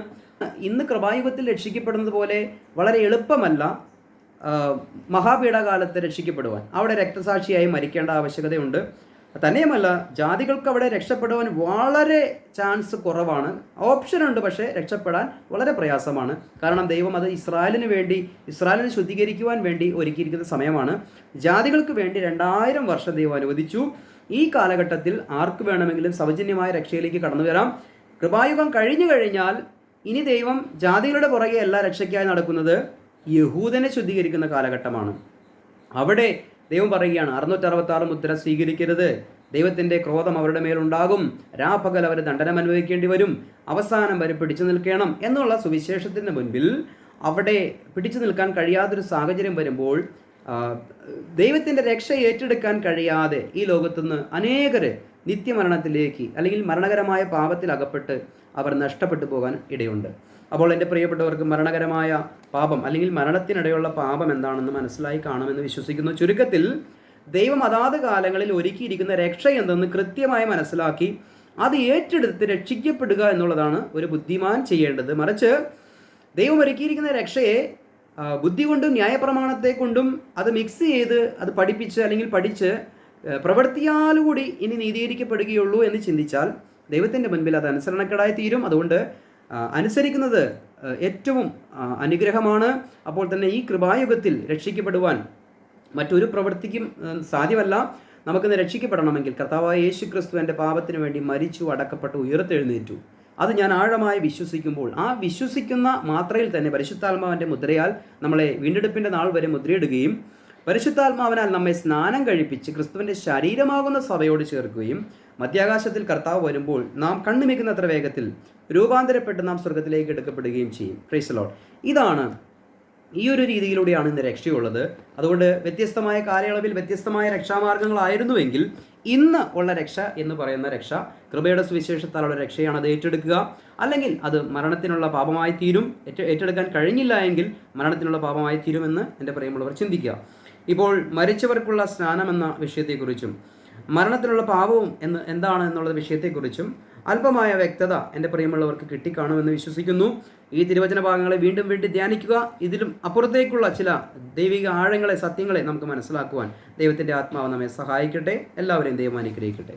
ഇന്ന് കൃപായുഗത്തിൽ രക്ഷിക്കപ്പെടുന്നത് പോലെ വളരെ എളുപ്പമല്ല മഹാപീഠകാലത്ത് രക്ഷിക്കപ്പെടുവാൻ. അവിടെ രക്തസാക്ഷിയായി മരിക്കേണ്ട ആവശ്യകതയുണ്ട്. തന്നെയുമല്ല, ജാതികൾക്ക് അവിടെ രക്ഷപ്പെടുവാൻ വളരെ ചാൻസ് കുറവാണ്. ഓപ്ഷനുണ്ട്, പക്ഷേ രക്ഷപ്പെടാൻ വളരെ പ്രയാസമാണ്. കാരണം ദൈവം അത് ഇസ്രായേലിനെ ശുദ്ധീകരിക്കുവാൻ വേണ്ടി ഒരുക്കിയിരിക്കുന്ന സമയമാണ്. ജാതികൾക്ക് വേണ്ടി 2000 വർഷം ദൈവം അനുവദിച്ചു. ഈ കാലഘട്ടത്തിൽ ആർക്ക് വേണമെങ്കിലും സൗജന്യമായ രക്ഷയിലേക്ക് കടന്നു വരാം. കൃപായുഗം കഴിഞ്ഞു കഴിഞ്ഞാൽ ഇനി ദൈവം ജാതികളുടെ പുറകെ എല്ലാ രക്ഷയ്ക്കായി നടക്കുന്നത് യഹൂദനെ ശുദ്ധീകരിക്കുന്ന കാലഘട്ടമാണ്. അവിടെ ദൈവം പറയുകയാണ്, 666 മുദ്ര സ്വീകരിക്കരുത്, ദൈവത്തിൻ്റെ ക്രോധം അവരുടെ മേലുണ്ടാകും, രാപ്പകൽ അവർ ദണ്ഡനം അനുഭവിക്കേണ്ടി വരും, അവസാനം വരെ പിടിച്ചു നിൽക്കണം എന്നുള്ള സുവിശേഷത്തിന് മുൻപിൽ അവിടെ പിടിച്ചു നിൽക്കാൻ കഴിയാത്തൊരു സാഹചര്യം വരുമ്പോൾ, ദൈവത്തിൻ്റെ രക്ഷ ഏറ്റെടുക്കാൻ കഴിയാതെ ഈ ലോകത്തുനിന്ന് അനേകർ നിത്യമരണത്തിലേക്ക് അല്ലെങ്കിൽ മരണകരമായ പാപത്തിൽ അകപ്പെട്ട് അവർ നഷ്ടപ്പെട്ടു പോകാൻ ഇടയുണ്ട്. അപ്പോൾ എൻ്റെ പ്രിയപ്പെട്ടവർക്ക് മരണകരമായ പാപം അല്ലെങ്കിൽ മരണത്തിനിടയുള്ള പാപം എന്താണെന്ന് മനസ്സിലായി കാണുമെന്ന് വിശ്വസിക്കുന്നു. ചുരുക്കത്തിൽ ദൈവം അതാത് കാലങ്ങളിൽ ഒരുക്കിയിരിക്കുന്ന രക്ഷ എന്തെന്ന് കൃത്യമായി മനസ്സിലാക്കി അത് ഏറ്റെടുത്ത് രക്ഷിക്കപ്പെടുക എന്നുള്ളതാണ് ഒരു ബുദ്ധിമാൻ ചെയ്യേണ്ടത്. മറിച്ച് ദൈവം ഒരുക്കിയിരിക്കുന്ന രക്ഷയെ ബുദ്ധി കൊണ്ടും ന്യായപ്രമാണത്തെ കൊണ്ടും അത് മിക്സ് ചെയ്ത് അത് പഠിച്ച് പ്രവൃത്തിയാലുകൂടി ഇനി നീതീകരിക്കപ്പെടുകയുള്ളൂ എന്ന് ചിന്തിച്ചാൽ ദൈവത്തിൻ്റെ മുൻപിൽ അത് അനുസരണക്കേടായി തീരും. അതുകൊണ്ട് അനുസരിക്കുന്നത് ഏറ്റവും അനുഗ്രഹമാണ്. അപ്പോൾ തന്നെ ഈ കൃപായുഗത്തിൽ രക്ഷിക്കപ്പെടുവാൻ മറ്റൊരു പ്രവൃത്തിക്കും സാധ്യമല്ല. നമുക്കിന്ന് രക്ഷിക്കപ്പെടണമെങ്കിൽ കർത്താവായ യേശുക്രിസ്തു എൻ്റെ പാപത്തിന് വേണ്ടി മരിച്ചു, അടക്കപ്പെട്ടു, ഉയർത്തെഴുന്നേറ്റു. അത് ഞാൻ ആഴമായി വിശ്വസിക്കുമ്പോൾ ആ വിശ്വസിക്കുന്ന മാത്രയിൽ തന്നെ പരിശുദ്ധാത്മാവിൻ്റെ മുദ്രയാൽ നമ്മളെ വീണ്ടെടുപ്പിൻ്റെ നാൾ വരെ മുദ്രയിടുകയും പരിശുദ്ധാത്മാവിനാൽ നമ്മെ സ്നാനം കഴിപ്പിച്ച് ക്രിസ്തുവിൻ്റെ ശരീരമാകുന്ന സഭയോട് ചേർക്കുകയും മധ്യാകാശത്തിൽ കർത്താവ് വരുമ്പോൾ നാം കണ്ണുമിക്കുന്നത്ര വേഗത്തിൽ രൂപാന്തരപ്പെട്ട് നാം സ്വർഗത്തിലേക്ക് എടുക്കപ്പെടുകയും ചെയ്യും. Praise the Lord. ഇതാണ്, ഈ ഒരു രീതിയിലൂടെയാണ് ഇന്ന് രക്ഷയുള്ളത്. അതുകൊണ്ട് വ്യത്യസ്തമായ കാലയളവിൽ വ്യത്യസ്തമായ രക്ഷാമാർഗങ്ങളായിരുന്നുവെങ്കിൽ ഇന്ന് ഉള്ള രക്ഷ എന്ന് പറയുന്ന രക്ഷ കൃപയുടെ സുവിശേഷത്താലുള്ള രക്ഷയാണ്. അത് ഏറ്റെടുക്കുക, അല്ലെങ്കിൽ അത് മരണത്തിനുള്ള പാപമായി തീരും. ഏറ്റെടുക്കാൻ കഴിഞ്ഞില്ല എങ്കിൽ മരണത്തിനുള്ള പാപമായി തീരുമെന്ന് എൻ്റെ പ്രിയമുള്ളവർ ചിന്തിക്കുക. ഇപ്പോൾ മരിച്ചവർക്കുള്ള സ്നാനം എന്ന വിഷയത്തെക്കുറിച്ചും മരണത്തിനുള്ള പാപവും എന്താണ് എന്നുള്ള വിഷയത്തെക്കുറിച്ചും അല്പമായ വ്യക്തത എൻ്റെ പ്രിയമുള്ളവർക്ക് കിട്ടിക്കാണുമെന്ന് വിശ്വസിക്കുന്നു. ഈ തിരുവചന ഭാഗങ്ങളെ വീണ്ടും ധ്യാനിക്കുക. ഇതിലും അപ്പുറത്തേക്കുള്ള ചില ദൈവിക ആഴങ്ങളെ, സത്യങ്ങളെ നമുക്ക് മനസ്സിലാക്കുവാൻ ദൈവത്തിൻ്റെ ആത്മാവ് നമ്മെ സഹായിക്കട്ടെ. എല്ലാവരെയും ദൈവം അനുഗ്രഹിക്കട്ടെ.